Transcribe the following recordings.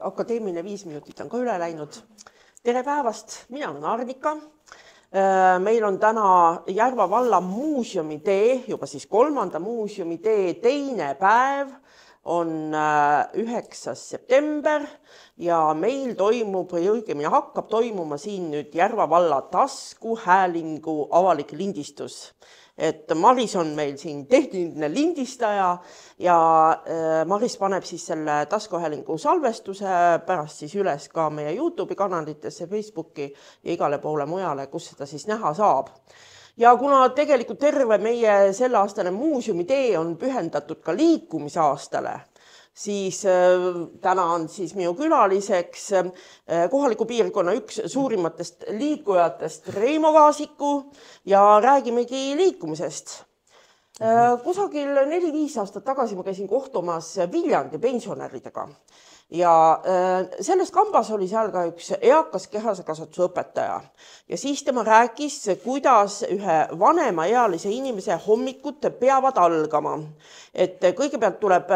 akadeemiline 5 minutit on ka üle läinud. Tere päevast, mina olen Arnika. Meil on täna Järva valla muuseumidee, juba siis 3. muuseumidee teine päev on 9. september ja meil toimub või õigemini hakkab toimuma siin nüüd Järva valla taskuhäälingu avalik lindistus. Et Maris on meil siin tehniline lindistaja ja Maris paneb siis selle taskuhäälingu salvestuse pärast siis üles ka meie YouTube'i kanalitesse, Facebooki ja igale poole mujale, kus seda siis näha saab. Ja kuna tegelikult terve meie selleaastane muuseumidee on pühendatud ka liikumisaastale, siis täna on siis minu külaliseks kohaliku piirkonna üks suurimatest liikujatest Reimo Kaasiku ja räägimegi liikumisest. Kusagil 4-5 aastat tagasi ma käisin kohtumas Viljandi pensionäridega ja selles kambas oli seal ka üks eakas kehakasvatuse õpetaja ja siis tema rääkis, kuidas ühe vanemaealise inimese hommikud peavad algama. Et kõigepealt tuleb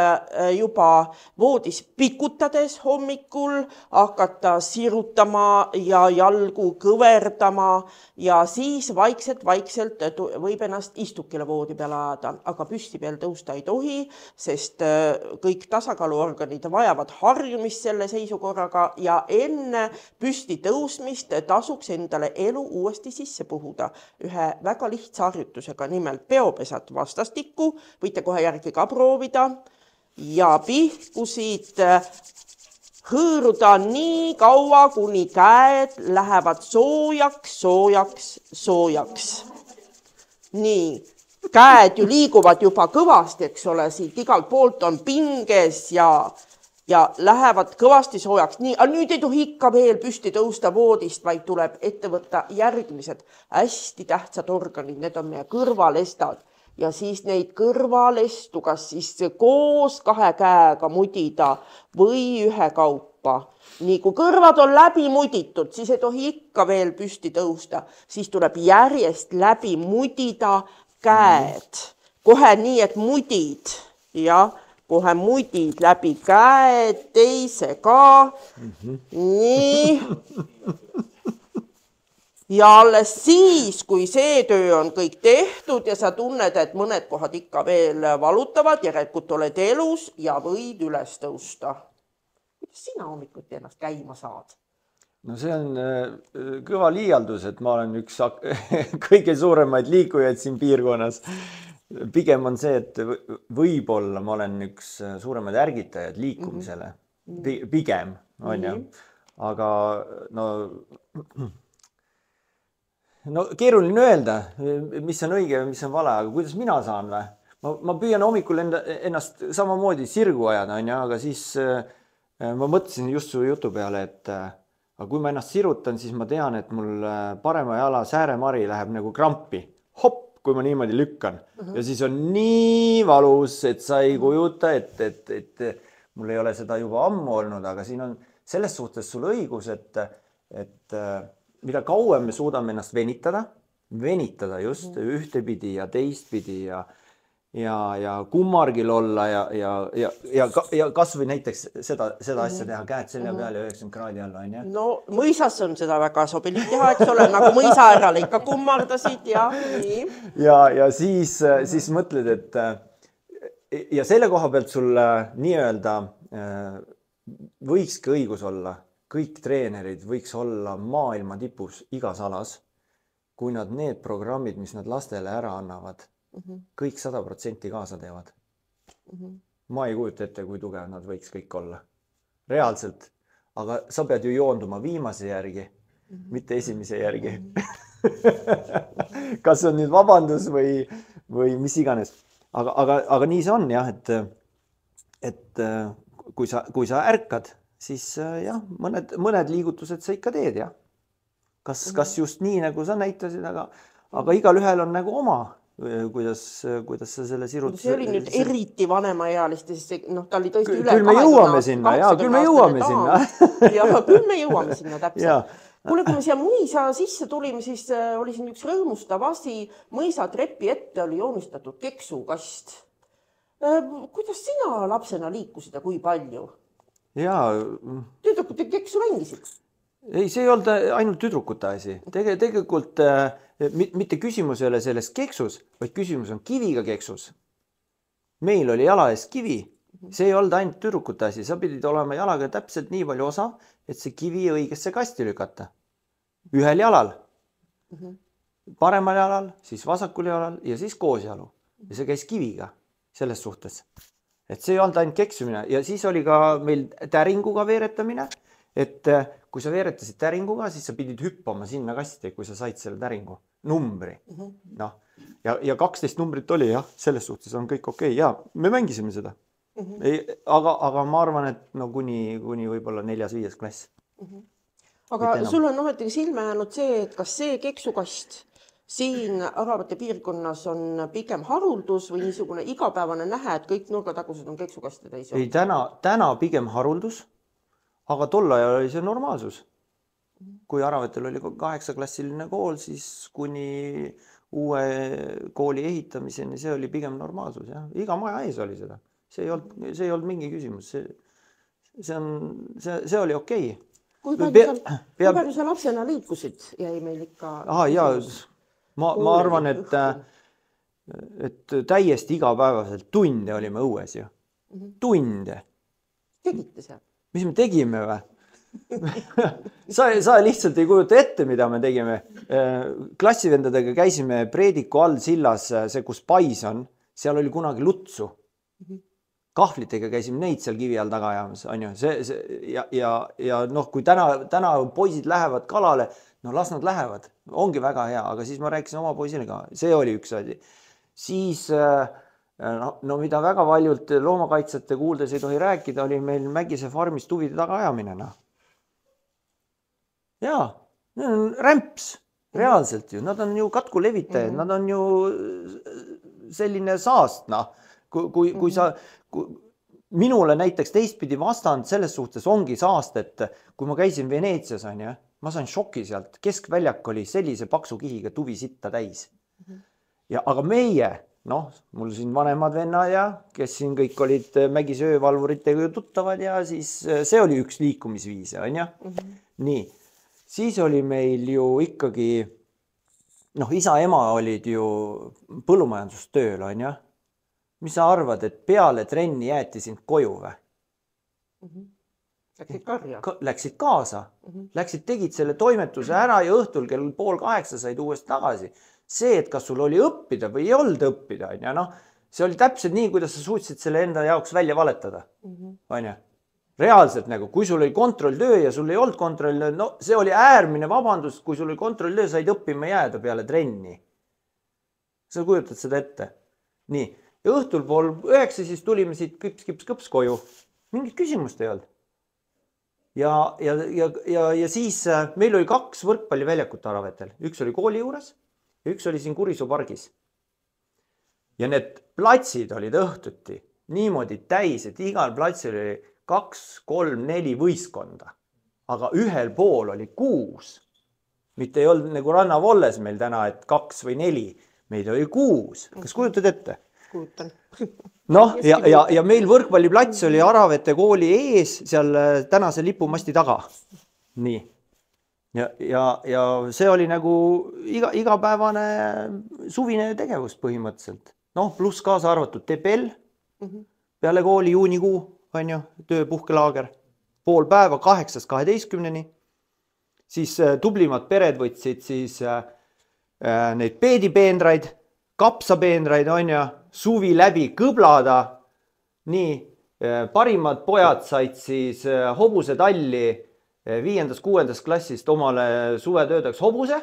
juba voodis pikutades hommikul hakata sirutama ja jalgu kõverdama ja siis vaikselt võib ennast istukile voodi peale ajada, aga püsti peal tõusta ei tohi, sest kõik tasakaaluorganid vajavad harjumist selle seisukorraga ja enne püsti tõusmist tasuks endale elu uuesti sisse puhuda ühe väga lihtsa harjutusega, nimelt peopesad vastastikku, võite kohe järgi ka proovida ja pihkusid hõõruda nii kaua, kuni käed lähevad soojaks. Nii, käed ju liiguvad juba kõvasti, eks ole, siit igalt poolt on pinges ja lähevad kõvasti soojaks. Nii, aga nüüd ei tohi ikka veel püsti tõusta voodist, vaid tuleb ette võtta järgmised hästi tähtsad organid, need on meie kõrvalestad. Ja siis neid kõrvalestu, kas siis koos 2 käega mudida või ühekaupa. Nii kui kõrvad on läbi muditud, siis ei tohi ikka veel püsti tõusta. Siis tuleb järjest läbi mudida käed. Kohe nii, et mudid ja kohe mudid läbi käed, teise ka. Nii. Ja alles siis, kui see töö on kõik tehtud ja sa tunned, et mõned kohad ikka veel valutavad, järelikult oled elus ja võid üles tõusta. Kuidas sina hommikuti ennast käima saad? No see on kõva liialdus, et ma olen üks kõige suuremaid liikujaid siin piirkonnas. Pigem on see, et võib-olla ma olen üks suuremaid ärgitajad liikumisele. Pigem, on ju. Aga no keeruline öelda, mis on õige ja mis on vale, aga kuidas mina saan või? Ma püüan hommikul ennast samamoodi sirgu ajada, aga siis ma mõtlesin just su jutu peale, et kui ma ennast sirutan, siis ma tean, et mul parema jala sääremari läheb nagu krampi. Hopp, kui ma niimoodi lükkan. Ja siis on nii valus, et sa ei kujuta, et mul ei ole seda juba ammu olnud, aga siin on selles suhtes sul õigus, et mida kauem me suudame ennast venitada just ühtepidi ja teistpidi ja kummargil olla ja kas või näiteks seda asja teha, käed selja peal ja 90 kraadi alla, on ju? No mõisas on seda väga sobilik teha, eks ole, nagu mõisaärale ikka kummardasid ja nii. Ja siis mõtled, et ja selle koha pealt sul nii-öelda võikski õigus olla. Kõik treenerid võiks olla maailma tipus igas alas, kui nad need programmid, mis nad lastele ära annavad, kõik 100% kaasa teevad. Ma ei kujuta ette, kui tugev nad võiks kõik olla. Reaalselt. Aga sa pead ju joonduma viimase järgi, mitte esimese järgi. Kas on nüüd vabandus või mis iganes. Aga nii see on jah, et kui sa ärkad, siis jah, mõned liigutused sa ikka teed, jah. Kas just nii, nagu sa näitasid, aga igal ühel on nagu oma, kuidas sa selle sirutuse... See oli nüüd eriti vanemaealiste, sest ta oli tõesti üle 20 Küll me jõuame sinna, jaa, küll me jõuame sinna. Ja küll me jõuame sinna täpselt. Kuule, kui me siia mõisa sisse tulime, siis oli siin üks rõõmustav asi. Mõisa trepi ette oli joonistatud keksukast. Kuidas sina lapsena liikusid ja kui palju? ja tüdrukute keksu mängisid? ei, see ei olnud ainult tüdrukute asi. Tegelikult mitte küsimus ei ole selles keksus, vaid küsimus on kiviga keksus. Meil oli jala ees kivi. See ei olnud ainult tüdrukute asi. Sa pidid olema jalaga täpselt nii palju osav, et see kivi õigesse kasti lükata. Ühel jalal. Paremal jalal, siis vasakul jalal ja siis koos jalu. Ja see käis kiviga selles suhtes. Et see ei olnud ainult keksumine. Ja siis oli ka meil täringuga veeretamine. Et kui sa veeretasid täringuga, siis sa pidid hüppama sinna kasti, kui sa said selle täringu numbri. No, ja 12 numbrit oli, jah, selles suhtes on kõik okei. Ja me mängisime seda. Aga ma arvan, et no kuni võib-olla 4.-5. klass. Aga sul on ometigi silme jäänud see, et kas see keksukast siin Aravate piirkonnas on pigem haruldus või niisugune igapäevane nähe, et kõik nurgatagused on keksukaste täis? Ei, täna pigem haruldus. Aga tol ajal oli see normaalsus. Kui Aravatel oli 8-klassiline kool, siis kuni uue kooli ehitamiseni see oli pigem normaalsus. Ja. Iga maja ees oli seda. See ei olnud mingi küsimus. See oli okei. Kui palju sa lapsena liikusid? Jäi meil ikka... Ma arvan, et täiesti igapäevaselt tunde olime õues ju. Tunde. Tegite seal? Mis me tegime või? sa lihtsalt ei kujuta ette, mida me tegime. Klassivendadega käisime Preediku all sillas, see kus pais on, seal oli kunagi lutsu. Kahvlitega käisime neid seal kivi all taga ajamas. Ja noh, kui täna poisid lähevad kalale, no las nad lähevad. Ongi väga hea, aga siis ma rääkisin oma poisile ka. See oli üks asi. Siis... No mida väga paljult loomakaitsjate kuuldes ei tohi rääkida, oli meil Mägise farmis tuvide taga ajamine. Jaa, need on rämps, reaalselt ju. Nad on ju katkulevitajad, nad on ju selline saast. Kui sa, minule näiteks teistpidi vastand selles suhtes ongi saast, et kui ma käisin Veneetsias, ma sain šoki sealt. Keskväljak oli sellise paksu kihiga tuvi sitta täis. Aga meie... Noh, mul siin vanemad vennad ja kes siin kõik olid Mägise öövalvuritega tuttavad ja siis see oli üks liikumisviis, on ja? Nii, siis oli meil ju ikkagi, noh, isa-ema olid ju põllumajandustööl, on ja? Mis sa arvad, et peale trenni jäeti sind koju või? Läksid karja? Läksid kaasa. Läksid, tegid selle toimetuse ära ja õhtul kell 7:30 said uuesti tagasi. See, et kas sul oli õppida või ei olnud õppida, on ja? See oli täpselt nii, kuidas sa suutsid selle enda jaoks välja valetada. On ja? Reaalselt nagu, kui sul oli kontrolltöö ja sul ei olnud kontrolltöö, no see oli äärmine vabandus, kui sul oli kontrolltöö, said õppima jääda peale trenni. Sa kujutad seda ette. Nii, ja õhtul 8:30 siis tulime siit kõps koju. Mingit küsimust ei olnud. Ja siis meil oli 2 võrkpalliväljakut Aravetel. Üks oli kooli juures ja üks oli siin Kurisoo pargis. Ja need platsid olid õhtuti niimoodi täis, et igal platsil oli 2, 3, 4 võistkonda. Aga ühel pool oli 6. Mitte ei olnud nagu rannavolles meil täna, et 2 või 4. Meid oli 6. Kas kujutad ette? Kujutan. Noh, ja meil võrkpalliplats oli Aravete kooli ees seal tänase lipumasti taga. Nii. Ja see oli nagu igapäevane suvine tegevus põhimõtteliselt. Noh, pluss kaasa arvatud Tebel peale kooli juunikuu, on ju, tööpuhkelaager. Pool päeva 8-12. Siis tublimad pered võtsid siis neid peedipeendraid, kapsapeendraid, on ju, suvi läbi kõblada. Nii, parimad pojad said siis hobusetalli 5-6 klassist omale suvetöödaks hobuse.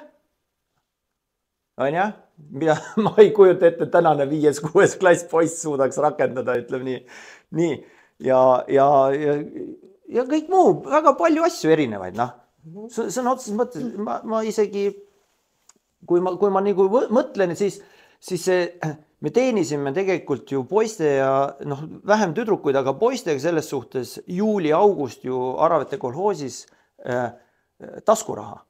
On ja? Mida ma ei kujuta ette, tänane 5-6 klass poiss suudaks rakendada, ütleb nii. Nii, ja kõik muu, väga palju asju erinevaid, noh. Sõna otseses mõttes, ma isegi, kui ma nagu mõtlen, siis me teenisime tegelikult ju poiste ja noh, vähem tüdrukuid, aga poistega selles suhtes juuli-august ju Aravete kolhoosis taskuraha.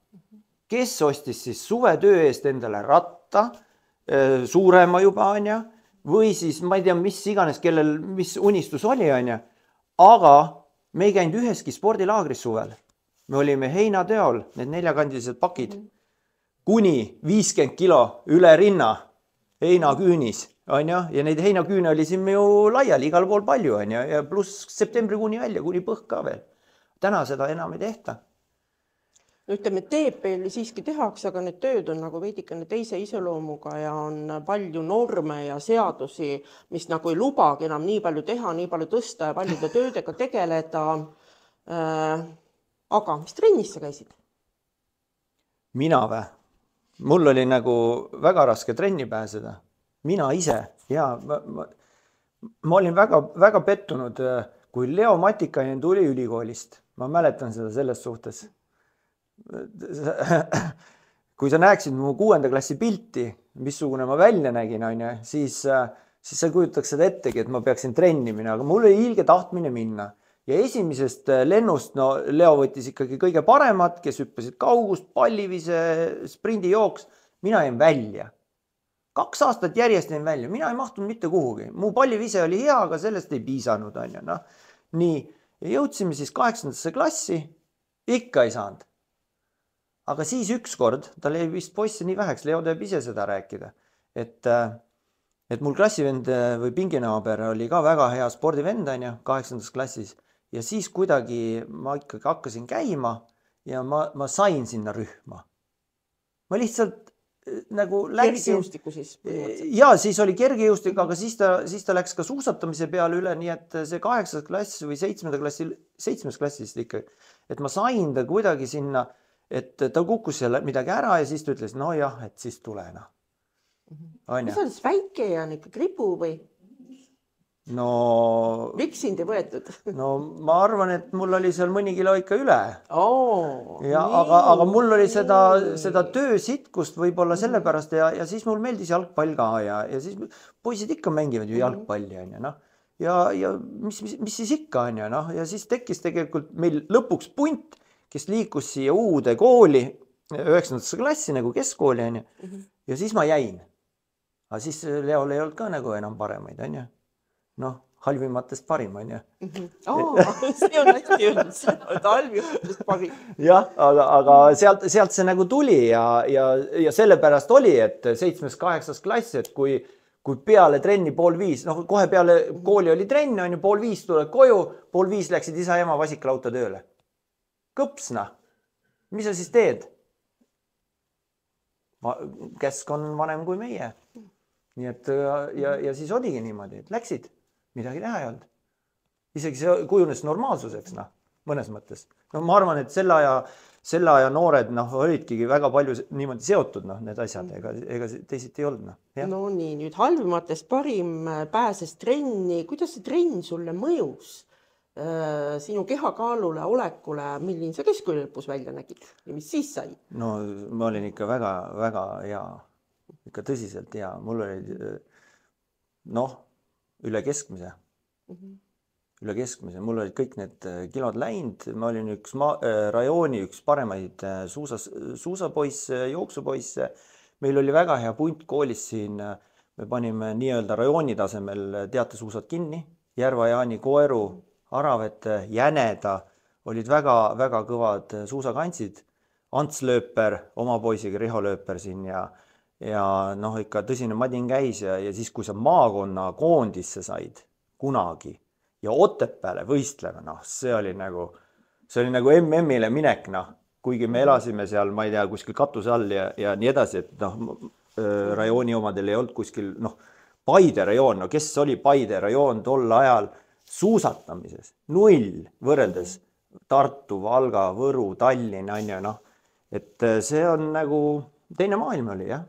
Kes ostis siis suvetöö eest endale ratta, suurema juba, on ja, või siis ma ei tea, mis iganes, kellel mis unistus oli, on ja, aga me ei käinud üheski spordilaagris suvel. Me olime heinateol, need 4-kandilised pakid, kuni 50 kilo üle rinna heinaküünis, on ju, ja neid heinaküüne oli siin ju laiali, igal pool palju, on ju, ja pluss septembrikuuni välja, kuni põhk ka veel. Täna seda enam ei tehta. Ütleme, TPL-i siiski tehakse, aga need tööd on nagu veidikene teise iseloomuga ja on palju norme ja seadusi, mis nagu ei lubagi enam nii palju teha, nii palju tõsta ja paljude töödega tegeleda. Aga mis trennis sa käisid? Mina või? Mul oli nagu väga raske trenni pääseda. Mina ise, ja ma olin väga pettunud, kui Leo Matikainen tuli ülikoolist. Ma mäletan seda selles suhtes. Kui sa näeksid mu 6. klassi pilti, missugune ma välja nägin, siis sa kujutaks seda ettegi, et ma peaksin trenni minna, aga mul oli ilge tahtmine minna. Ja esimesest lennust, no Leo võttis ikkagi kõige paremat, kes hüppasid kaugust, pallivise, sprindijooks. Mina jäin välja. 2 aastat järjest jäin välja. Mina ei mahtunud mitte kuhugi. Mu pallivise oli hea, aga sellest ei piisanud. No. Nii, ja jõudsime siis 8. klassi. Ikka ei saanud. Aga siis ükskord, tal jäi vist poisse nii väheks, Leo teeb ise seda rääkida, et mul klassivend või pinginaaber oli ka väga hea spordivend 8. klassis ja siis kuidagi ma ikkagi hakkasin käima ja ma sain sinna rühma. Ma lihtsalt nagu läksin. Kergejõustiku siis? Ja, siis oli kergejõustik, aga siis ta läks ka suusatamise peale üle, nii et see 8. klass või 7. klassis ikka, et ma sain ta kuidagi sinna, et ta kukkus seal midagi ära ja siis ta ütles, no jah, et siis tule. Mis on siis väike ja ikka kribu või? No... Miks sind ei võetud? No ma arvan, et mul oli seal mõni kilo ikka üle. Ja, nii. aga mul oli seda töösitkust võib-olla sellepärast ja siis mul meeldis jalgpall ka ja siis poisid ikka mängivad ju jalgpalli. Ja mis siis ikka on ja siis tekkis tegelikult meil lõpuks punt, kes liikus siia uude kooli, 9. klassi nagu keskkooli, ja siis ma jäin. Aga siis Leol ei olnud ka nagu enam paremaid, noh, halvimatest parim, See on hästi öelnud, halvimatest parim. Jah, aga sealt see nagu tuli ja sellepärast oli, et 7. 8. klass, et kui peale trenni 4:30, noh, kohe peale kooli oli trenn, 4:30 tuled koju, 4:30 läksid isa ja ema vasiklauta tööle. Kõpsna. Mis sa siis teed? Kesk on vanem kui meie. Nii et ja siis oligi niimoodi, et läksid. Midagi teha ei olnud. Isegi see kujunes normaalsuseks, mõnes mõttes. No ma arvan, et selle aja noored olidki väga palju niimoodi seotud, need asjad, ega teisiti ei olnud. No nii, nüüd halvimatest parim pääses trenni. Kuidas see trenn sulle mõjus? Sinu kehakaalule, olekule, milline sa keskkooli lõpus välja nägid ja mis siis sai? No ma olin ikka väga hea, ikka tõsiselt hea. Mul oli üle keskmise. Üle keskmise. Mul olid kõik need kilod läinud. Ma olin üks rajooni üks paremaid suusapoisse, jooksupoisse. Meil oli väga hea punt koolis siin. Me panime nii-öelda rajooni tasemel teatesuusad kinni. Järva-Jaani, Koeru, Aravete, Jäneda olid väga kõvad suusakantsid. Ants Lööper, oma poisiga Riho Lööper siin ja ikka tõsine madin käis ja siis, kui sa maakonna koondisse said kunagi ja Otepääle võistlema, see oli nagu MM-ile minek, kuigi me elasime seal, ma ei tea, kuskil katuse all ja nii edasi, et rajooni omadel ei olnud kuskil, Paide rajoon, kes oli Paide rajoon tol ajal suusatamises? 0 võrreldes Tartu, Valga, Võru, Tallinn, et see on nagu teine maailm oli, jah.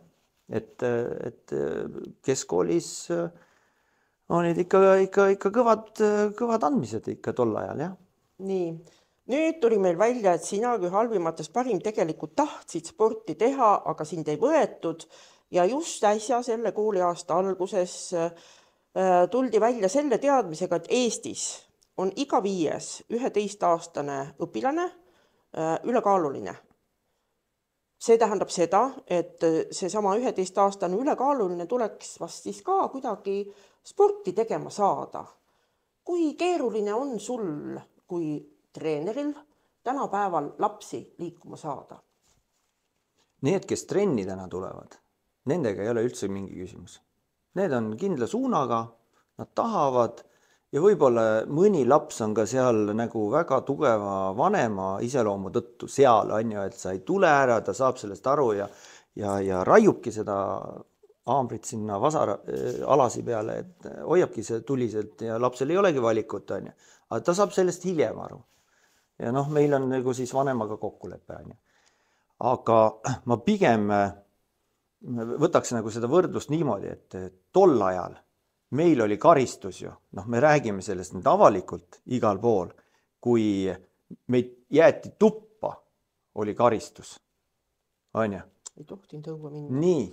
Et keskkoolis olid ikka kõvad andmised ikka tol ajal, jah. Nii, nüüd tuli meil välja, et sina kui halvimatest parim tegelikult tahtsid sporti teha, aga sind ei võetud ja just äsja selle kooliaasta alguses tuldi välja selle teadmisega, et Eestis on iga 5. 11-aastane õpilane ülekaaluline. See tähendab seda, et seesama 11-aastane ülekaaluline tuleks vast siis ka kuidagi sporti tegema saada. Kui keeruline on sul kui treeneril tänapäeval lapsi liikuma saada? Need, kes trenni täna tulevad, nendega ei ole üldse mingi küsimus. Need on kindla suunaga, nad tahavad ja võib-olla mõni laps on ka seal nagu väga tugeva vanema iseloomu tõttu seal, on ju, et sa ei tule ära, ta saab sellest aru ja raiubki seda haamrit sinna vasara alasi peale, et hoiabki see tuliselt ja lapsel ei olegi valikut, on ju. Aga ta saab sellest hiljem aru. Ja noh, meil on nagu siis vanemaga kokkulepe, on ju. Aga ma pigem võtaks nagu seda võrdlust niimoodi, et tol ajal meil oli karistus ju, noh, me räägime sellest nüüd avalikult igal pool, kui meid jäeti tuppa, oli karistus, on ju? Ei tohtinud õue minna. Nii,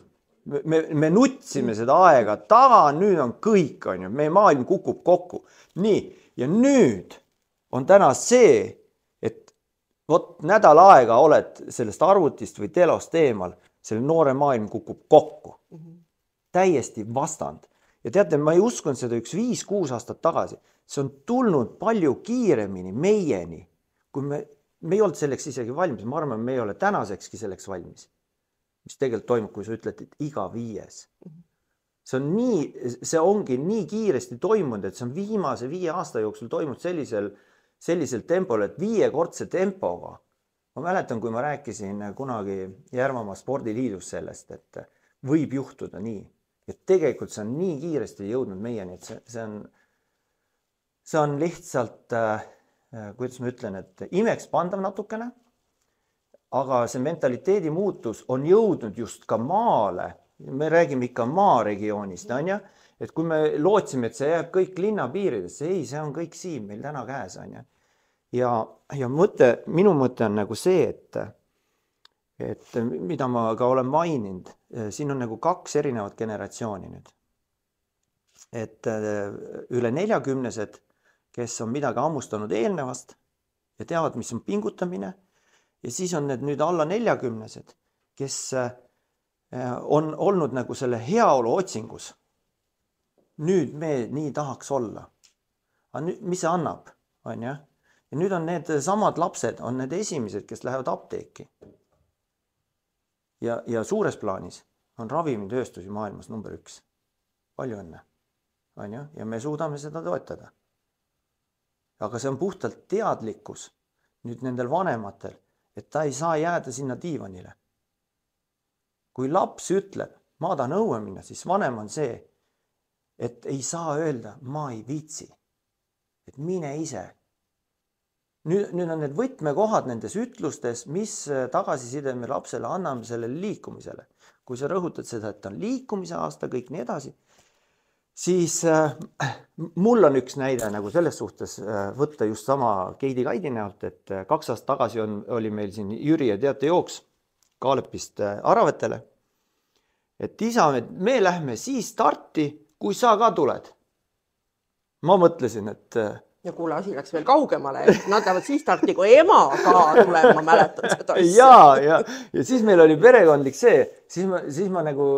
me nutsime seda aega taga, nüüd on kõik, on ju, meie maailm kukub kokku. Nii, ja nüüd on täna see, et vot nädal aega oled sellest arvutist või telost eemal, selle noore maailm kukub kokku. Täiesti vastand. Ja teate, ma ei uskunud seda 5-6 aastat tagasi. See on tulnud palju kiiremini meieni, kui me ei olnud selleks isegi valmis. Ma arvan, me ei ole tänasekski selleks valmis. Mis tegelikult toimub, kui sa ütled, et iga 5. See ongi nii kiiresti toimunud, et see on viimase 5 aasta jooksul toimunud sellisel tempol, et 5-kordse tempoga. Ma mäletan, kui ma rääkisin kunagi Järvamaa spordiliidus sellest, et võib juhtuda nii. Ja tegelikult see on nii kiiresti jõudnud meieni, et see on lihtsalt, kuidas ma ütlen, et imeks pandav natukene, aga see mentaliteedi muutus on jõudnud just ka maale. Me räägime ikka maaregioonist, on ju? Et kui me lootsime, et see jääb kõik linna piiridesse, ei, see on kõik siin meil täna käes, on ju? Ja minu mõte on nagu see, et mida ma ka olen maininud, siin on nagu 2 erinevat generatsiooni nüüd. Et üle 40-sed, kes on midagi hammustanud eelnevast ja teavad, mis on pingutamine, ja siis on need nüüd alla 40-sed, kes on olnud nagu selle heaolu otsingus. Nüüd me nii tahaks olla. Aga nüüd, mis see annab, on ju? Ja nüüd on need samad lapsed, on need esimesed, kes lähevad apteeki. Ja suures plaanis on ravimitööstusi maailmas number 1. Palju õnne. On ju? Ja me suudame seda toetada. Aga see on puhtalt teadlikkus nüüd nendel vanematel, et ta ei saa jääda sinna diivanile. Kui laps ütleb, ma tahan õue minna, siis vanem on see, et ei saa öelda, ma ei viitsi. Et mine ise. Nüüd on need võtmekohad nendes ütlustes, mis tagasiside me lapsele anname sellele liikumisele. Kui sa rõhutad seda, et on liikumise aasta, kõik nii edasi, siis mul on üks näide nagu selles suhtes võtta just sama Keidi Kaidi näolt, et 2 aastat tagasi oli meil siin Jüri ja teate jooks Kaalepist Aravetele. Et isa, me lähme siis starti, kui sa ka tuled. Ma mõtlesin, et ja kuule, asi läks veel kaugemale, et nad lähevad siis starti, kui ema ka tuleb, ma mäletan seda asja. Ja siis meil oli perekondlik see, siis ma nagu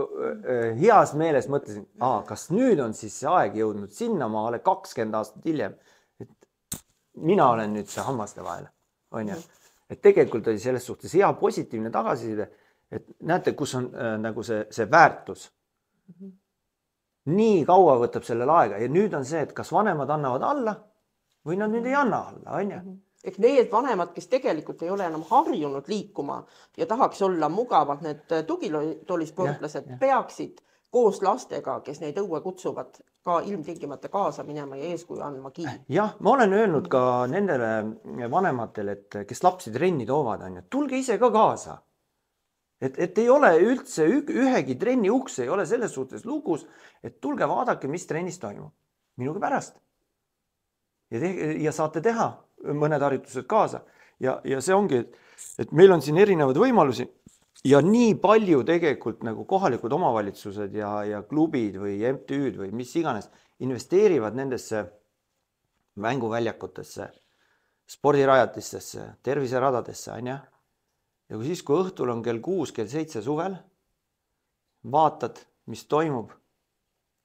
heas meeles mõtlesin, kas nüüd on siis see aeg jõudnud sinna maale 20 aastat hiljem, et mina olen nüüd see hammaste vahel, on ju. Et tegelikult oli selles suhtes hea positiivne tagasiside, et näete, kus on nagu see väärtus. Nii kaua võtab sellel aega ja nüüd on see, et kas vanemad annavad alla, või nad nüüd ei anna alla, on ju? Ehk need vanemad, kes tegelikult ei ole enam harjunud liikuma ja tahaks olla mugavalt, need tugitoolisportlased peaksid koos lastega, kes neid õue kutsuvad, ka ilmtingimata kaasa minema ja eeskuju andmagi. Jah, ma olen öelnud ka nendele vanematele, et kes lapsi trenni toovad, on ju, tulge ise ka kaasa. Et ei ole üldse ühegi trenni uks, ei ole selles suhtes lugus, et tulge vaadake, mis trennis toimub. Minuga pärast. Ja saate teha mõned harjutused kaasa. Ja see ongi, et meil on siin erinevad võimalusi ja nii palju tegelikult nagu kohalikud omavalitsused ja klubid või MTÜd või mis iganes investeerivad nendesse mänguväljakutesse, spordirajatistesse, terviseradadesse, on ju? Ja kui õhtul on kell 6, kell 7 suvel, vaatad, mis toimub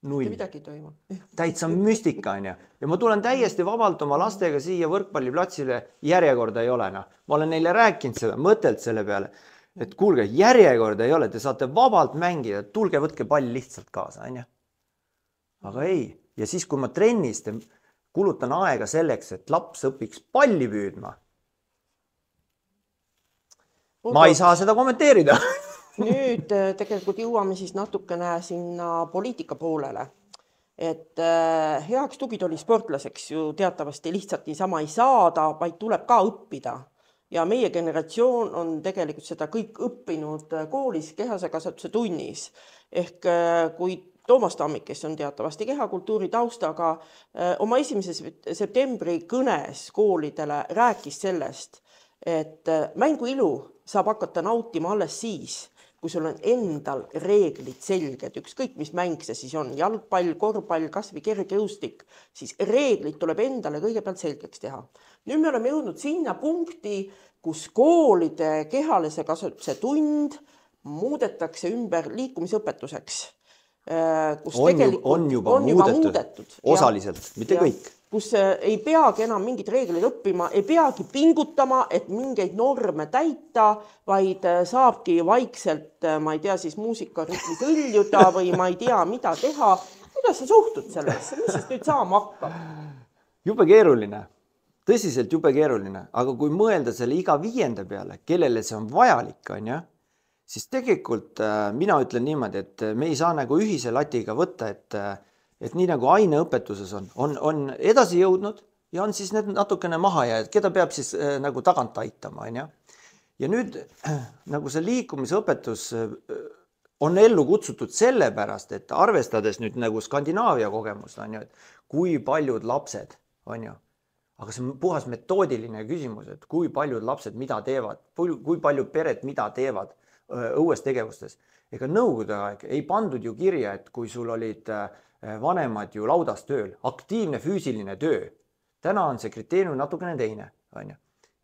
null. Midagi ei toimu. Täitsa müstika, on ju. Ja ma tulen täiesti vabalt oma lastega siia võrkpalliplatsile, järjekorda ei ole. Ma olen neile rääkinud seda, mõtelt selle peale, et kuulge, järjekorda ei ole, te saate vabalt mängida, tulge, võtke pall lihtsalt kaasa, on ju. Aga ei. Ja siis, kui ma trennis kulutan aega selleks, et laps õpiks palli püüdma, ma ei saa seda kommenteerida. Nüüd tegelikult jõuame siis natukene sinna poliitika poolele. Et heaks tugitooli sportlaseks ju teatavasti lihtsalt niisama ei saada, vaid tuleb ka õppida. Ja meie generatsioon on tegelikult seda kõik õppinud koolis kehase kasvatuse tunnis. Ehk kui Toomas Tammik, kes on teatavasti kehakultuuri taustaga, oma 1. septembri kõnes koolidele rääkis sellest, et mängu ilu saab hakata nautima alles siis, kui sul on endal reeglid selged, ükskõik mis mäng see siis on, jalgpall, korvpall, kas või kergejõustik, siis reeglid tuleb endale kõigepealt selgeks teha. Nüüd me oleme jõudnud sinna punkti, kus koolide kehalise kasvatuse tund muudetakse ümber liikumisõpetuseks. Kus on juba muudetud. Osaliselt, mitte kõik. Kus ei peagi enam mingid reeglid õppima, ei peagi pingutama, et mingeid norme täita, vaid saabki vaikselt, ma ei tea, siis muusikaritmis õljuda või ma ei tea, mida teha. Kuidas sa suhtud sellesse? Mis siis nüüd saama hakkab? Jube keeruline. Tõsiselt jube keeruline. Aga kui mõelda selle iga 5. peale, kellele see on vajalik, on, siis tegelikult mina ütlen niimoodi, et me ei saa nagu ühise latiga võtta, et nii nagu aineõpetuses on edasi jõudnud ja on siis need natukene maha jääd, keda peab siis nagu tagant aitama, on. Ja nüüd nagu see liikumisõpetus on ellu kutsutud sellepärast, et arvestades nüüd nagu Skandinaavia kogemust, on, et kui paljud lapsed, on ju, aga see on puhas metoodiline küsimus, et kui paljud lapsed mida teevad, kui paljud pered mida teevad õues tegevustes. Ega nõukogude aeg ei pandud ju kirja, et kui sul olid vanemad ju laudas tööl, aktiivne füüsiline töö. Täna on see kriteerium natukene teine, on ju.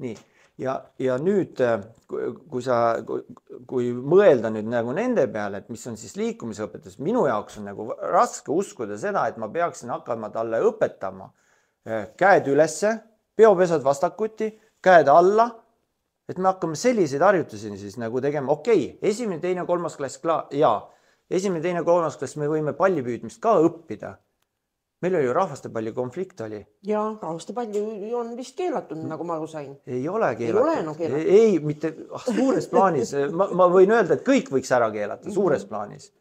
Nii. Ja nüüd, kui mõelda nüüd nagu nende peale, et mis on siis liikumisõpetus, minu jaoks on nagu raske uskuda seda, et ma peaksin hakkama talle õpetama käed ülesse, peopesad vastakuti, käed alla, et me hakkame selliseid harjutusi siis nagu tegema. Okei, 1., 2., 3. klass, jaa. 1., 2., 3. klass me võime pallipüüdmist ka õppida. Meil oli ju rahvastepalli konflikt oli. Ja rahvastepalli on vist keelatud, nagu ma aru sain. Ei ole keelatud. Ei ole keelatud. Ei, mitte suures plaanis. Ma võin öelda, et kõik võiks ära keelata suures plaanis.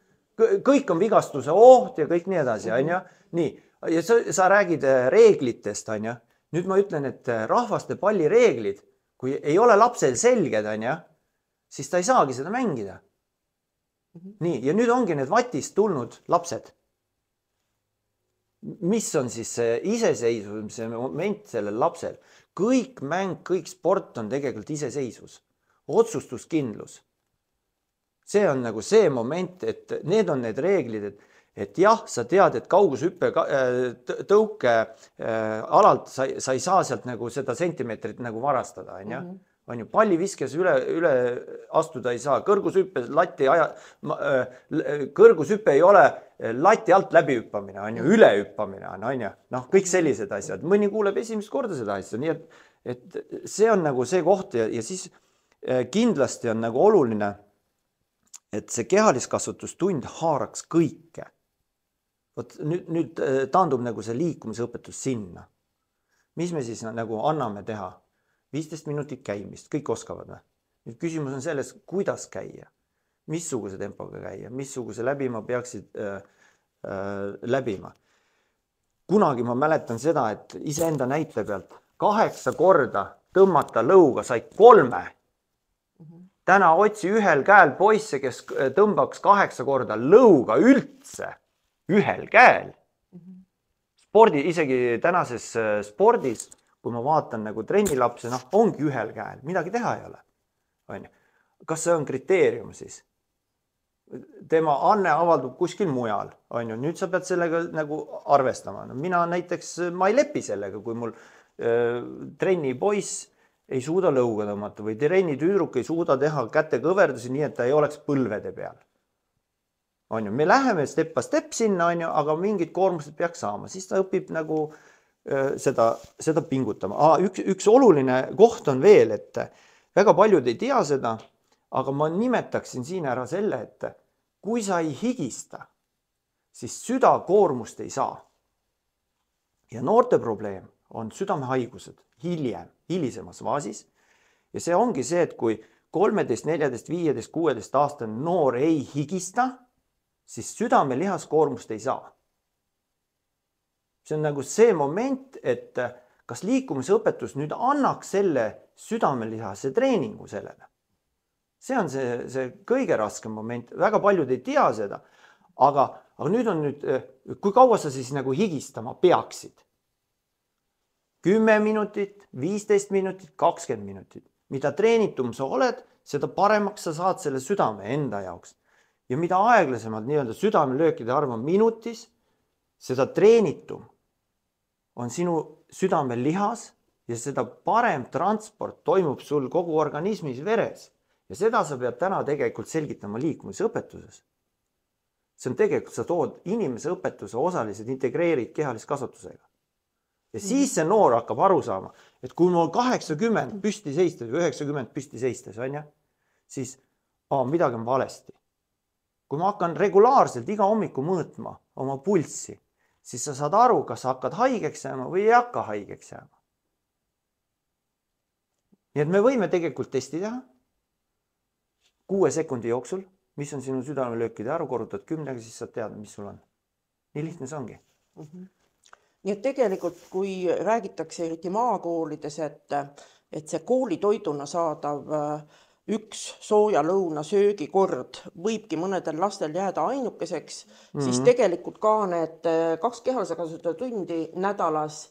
Kõik on vigastuse oht ja kõik nii edasi, on ju. Nii. Ja sa räägid reeglitest, on ju. Nüüd ma ütlen, et rahvastepalli reeglid, kui ei ole lapsel selged, on ju, siis ta ei saagi seda mängida. Nii, ja nüüd ongi need vatist tulnud lapsed. Mis on siis see iseseisvumise moment sellel lapsel? Kõik mäng, kõik sport on tegelikult iseseisvus. Otsustuskindlus. See on nagu see moment, et need on need reeglid, et jah, sa tead, et kaugushüppe tõuke alalt sa ei saa sealt nagu seda sentimeetrit nagu varastada, on ju? On ju, palliviskes üle astuda ei saa, kõrgushüpe ei ole lati alt läbihüppamine, on ju, ülehüppamine on ju, noh, kõik sellised asjad. Mõni kuuleb esimest korda seda asja, nii et see on nagu see koht ja siis kindlasti on nagu oluline, et see kehaliskasvatustund haaraks kõike. Nüüd taandub nagu see liikumisõpetus sinna. Mis me siis nagu anname teha? 15 minutit käimist, kõik oskavad või? Nüüd küsimus on selles, kuidas käia, missuguse tempoga käia, missuguse läbima peaksid läbima. Kunagi ma mäletan seda, et iseenda näite pealt 8 korda tõmmata lõuga sai 3. Täna otsi ühel käel poisse, kes tõmbaks 8 korda lõuga üldse ühel käel. Isegi tänases spordis, kui ma vaatan nagu trennilapse, ongi ühel käel, midagi teha ei ole. Kas see on kriteerium siis? Tema anne avaldub kuskil mujal, on ju. Nüüd sa pead sellega nagu arvestama. Mina näiteks, ma ei lepi sellega, kui mul trenni poiss ei suuda lõuga tõmmata või trenni tüdruk ei suuda teha käte kõverdusi nii, et ta ei oleks põlvede peal. on ju, me läheme step by step sinna, on ju, aga mingid koormused peaks saama, siis ta õpib nagu seda pingutama. Üks oluline koht on veel, et väga paljud ei tea seda, aga ma nimetaksin siin ära selle, et kui sa ei higista, siis südakoormust ei saa. Ja noorte probleem on südamehaigused hilisemas faasis. Ja see ongi see, et kui 13, 14, 15, 16 aastane noor ei higista, siis südame lihaskoormust ei saa. See on nagu see moment, et kas liikumisõpetus nüüd annaks selle südamelihase treeningu sellele. See on see kõige raskem moment. Väga paljud ei tea seda, aga nüüd on kui kaua sa siis nagu higistama peaksid? 10 minutit, 15 minutit, 20 minutit. Mida treenitum sa oled, seda paremaks sa saad selle südame enda jaoks. Ja mida aeglasemalt nii-öelda südamelöökide arv on minutis, seda treenitum on sinu südamelihas ja seda parem transport toimub sul kogu organismis veres. Ja seda sa pead täna tegelikult selgitama liikumisõpetuses. See on tegelikult, sa tood inimese õpetuse osalised integreerid kehaliskasvatusega. Ja siis see noor hakkab aru saama, et kui mul 80 püsti seistes või 90 püsti seistes, on ja, siis midagi on valesti. Kui ma hakkan regulaarselt iga hommiku mõõtma oma pulssi, siis sa saad aru, kas sa hakkad haigeks jääma või ei hakka haigeks jääma. Nii et me võime tegelikult testi teha 6 sekundi jooksul, mis on sinu südamelöökide arv, korrutad 10, siis saad teada, mis sul on. Nii lihtne see ongi. Nii et tegelikult, kui räägitakse eriti maakoolides, et see koolitoiduna saadav üks sooja lõuna söögikord võibki mõnedel lastel jääda ainukeseks, siis tegelikult ka need 2 kehalise kasvatuse tundi nädalas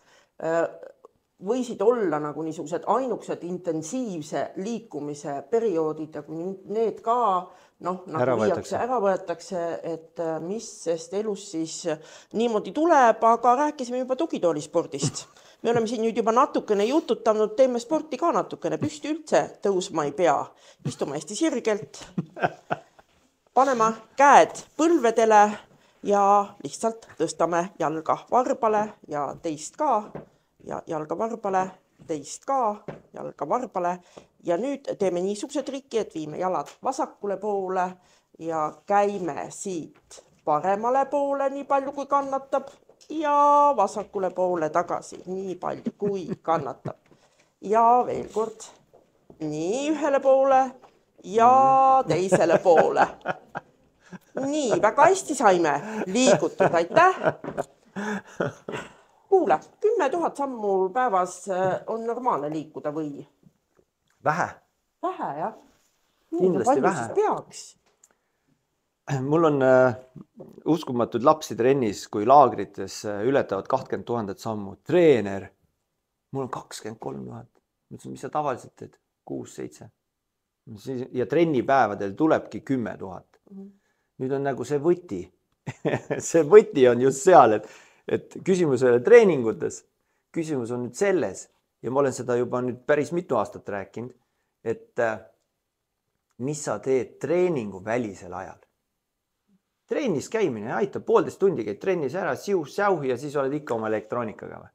võisid olla nagu niisugused ainukesed intensiivse liikumise perioodid ja kui need ka ära võetakse, et mis sest elus siis niimoodi tuleb, aga rääkisime juba tugitoolispordist. Me oleme siin nüüd juba natukene jututanud, teeme sporti ka natukene, püsti üldse tõusma ei pea. Istume hästi sirgelt, panema käed põlvedele ja lihtsalt tõstame jalga varbale ja teist ka ja jalga varbale, teist ka, jalga varbale ja nüüd teeme niisuguse triki, et viime jalad vasakule poole ja käime siit paremale poole nii palju kui kannatab ja vasakule poole tagasi nii palju kui kannatab. Ja veel kord nii ühele poole ja teisele poole. Nii, väga hästi saime liigutud, aitäh! Kuule, 10 000 sammu päevas on normaalne liikuda või? Vähe. Vähe, jah? Kindlasti vähe. Peaks? Mul on uskumatud lapsi trennis, kui laagrites ületavad 20 000 sammu. Treener, mul on 23 000. Mõtlesin, mis sa tavaliselt teed? 6-7. Ja trennipäevadel tulebki 10 000. Nüüd on nagu see võti. See võti on just seal, et küsimus ei ole treeningutes. Küsimus on nüüd selles, ja ma olen seda juba nüüd päris mitu aastat rääkinud, et mis sa teed treeningu välisel ajal. Trennis käimine aitab 1,5 tundi käid trennis ära, siuh-säuhi ja siis oled ikka oma elektroonikaga.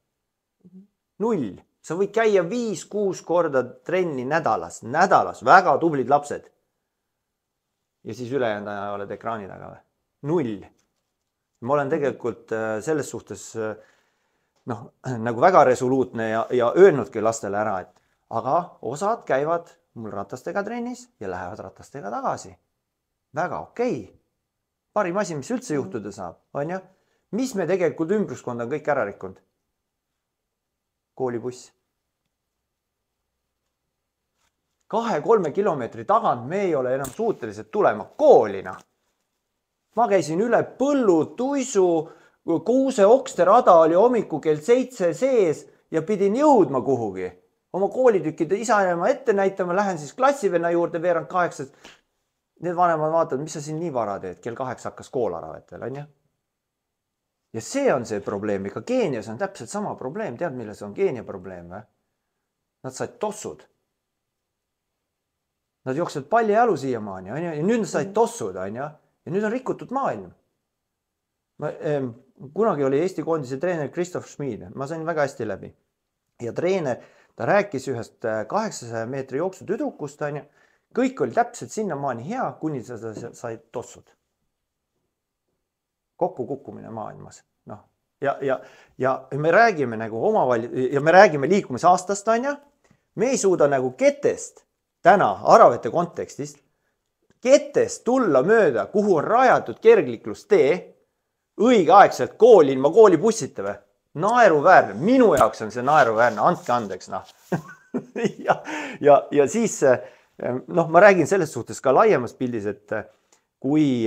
0. Sa võid käia 5-6 korda trenni nädalas, väga tublid lapsed. Ja siis ülejäänud aja oled ekraani taga. 0. Ma olen tegelikult selles suhtes nagu väga resoluutne ja öelnudki lastele ära, et aga osad käivad mul ratastega trennis ja lähevad ratastega tagasi. Väga okei. Parim asi, mis üldse juhtuda saab, on ju? Mis me tegelikult ümbruskonda kõik ära rikkunud? Koolibuss. 2-3 kilomeetri tagant me ei ole enam suutelised tulema koolina. Ma käisin üle põllu, tuisu, kuuse oksterada oli hommiku kell 7 sees ja pidin jõudma kuhugi. Oma koolitükkide isa ja ette näitama, lähen siis klassivenna juurde veerand 8. Need vanemad vaatavad, mis sa siin nii vara teed, kell 8 hakkas kool ära vetel, on ju? Ja see on see probleem, ega Keenias on täpselt sama probleem, tead, milles on Keenia probleem? Nad said tossud. Nad jooksevad palli jalu siiamaani, on ju? Ja nüüd nad said tossud, on ju? ja nüüd on rikutud maailm. Kunagi oli Eesti koondise treener Christoph Schmid, ma sain väga hästi läbi. Ja treener, ta rääkis ühest 800 meetri jooksu tüdrukust, on ju. Kõik oli täpselt sinnamaani hea, kuni sa said tossud. Kokkukukkumine maailmas. No. Ja me räägime nagu ja me räägime liikumisaastast, on ju. Me ei suuda nagu ketest täna Aravete kontekstist ketest tulla mööda, kuhu on rajatud kergliklustee õigeaegselt kooli ilma koolibussita või? Naeruväärne. Minu jaoks on see naeruväärne. Andke andeks, noh. ja siis, ma räägin selles suhtes ka laiemas pildis, et kui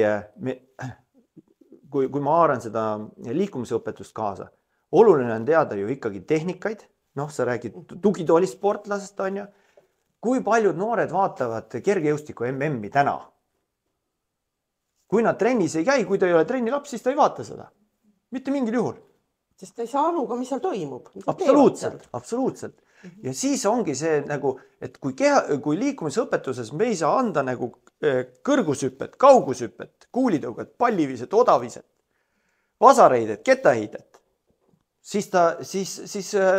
ma haaran seda liikumisõpetust kaasa, oluline on teada ju ikkagi tehnikaid. Sa räägid tugitoolisportlasest, on ju. Kui paljud noored vaatavad kergejõustiku MM-i täna? Kui nad trennis ei käi, kui ta ei ole trennilaps, siis ta ei vaata seda. Mitte mingil juhul. Sest ta ei saa aru ka, mis seal toimub. Absoluutselt. Ja siis ongi see nagu, et kui liikumisõpetuses me ei saa anda nagu kõrgushüppet, kaugushüppet, kuulitõuget, palliviset, odaviset, vasareidet, ketaheidet, siis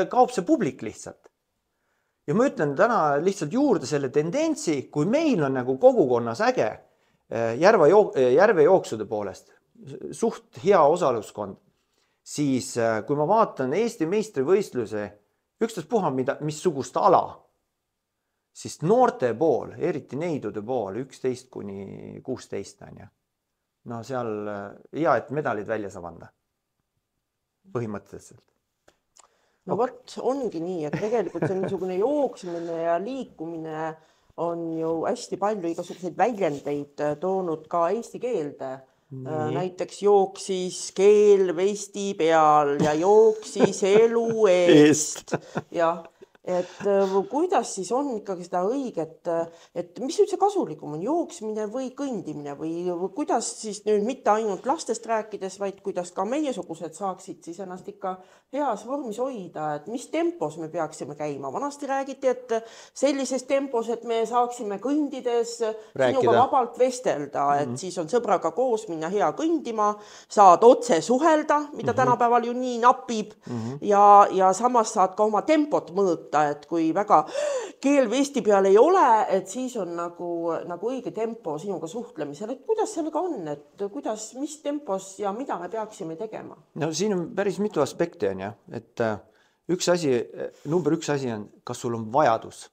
kaob see publik lihtsalt. Ja ma ütlen täna lihtsalt juurde selle tendentsi, kui meil on nagu kogukonnas äge järvejooksude poolest, suht hea osaluskond, siis kui ma vaatan Eesti meistrivõistluse ükstaspuha missugust ala, siis noorte pool, eriti neidude pool, 11 kuni 16 on ju. No seal hea, et medalid välja saab anda. Põhimõtteliselt. No vot, ongi nii, et tegelikult see niisugune jooksmine ja liikumine on ju hästi palju igasuguseid väljendeid toonud ka eesti keelde. Näiteks jooksis keel vesti peal ja jooksis elu eest. Ja, et kuidas siis on ikkagi seda õiget, et mis üldse kasulikum on, jooksmine või kõndimine või kuidas siis nüüd mitte ainult lastest rääkides, vaid kuidas ka meiesugused saaksid siis ennast ikka heas vormis hoida, et mis tempos me peaksime käima. Vanasti räägiti, et sellises tempos, et me saaksime kõndides sinuga vabalt vestelda, et siis on sõbraga koos minna hea kõndima, saad otse suhelda, mida tänapäeval ju nii napib ja samas saad ka oma tempot mõõta, et kui väga keel vesti peal ei ole, et siis on nagu õige tempo sinuga suhtlemisel, et kuidas sellega on, et mis tempos ja mida me peaksime tegema? No siin on päris mitu aspekti on, et number üks asi on, kas sul on vajadus.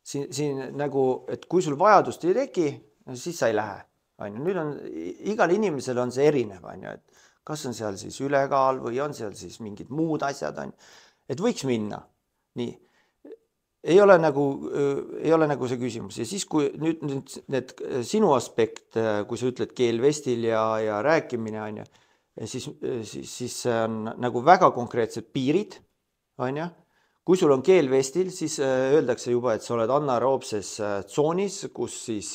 Siin nagu, et kui sul vajadust ei teki, siis sa ei lähe. Nüüd on, igal inimesel on see erinev, et kas on seal siis ülekaal või on seal siis mingid muud asjad, et võiks minna. Nii, ei ole nagu see küsimus. Ja siis, kui nüüd need sinu aspekt, kui sa ütled keel vestil ja rääkimine, on ju, siis on nagu väga konkreetsed piirid, on ju. Kui sul on keel vestil, siis öeldakse juba, et sa oled anaeroobses tsoonis, kus siis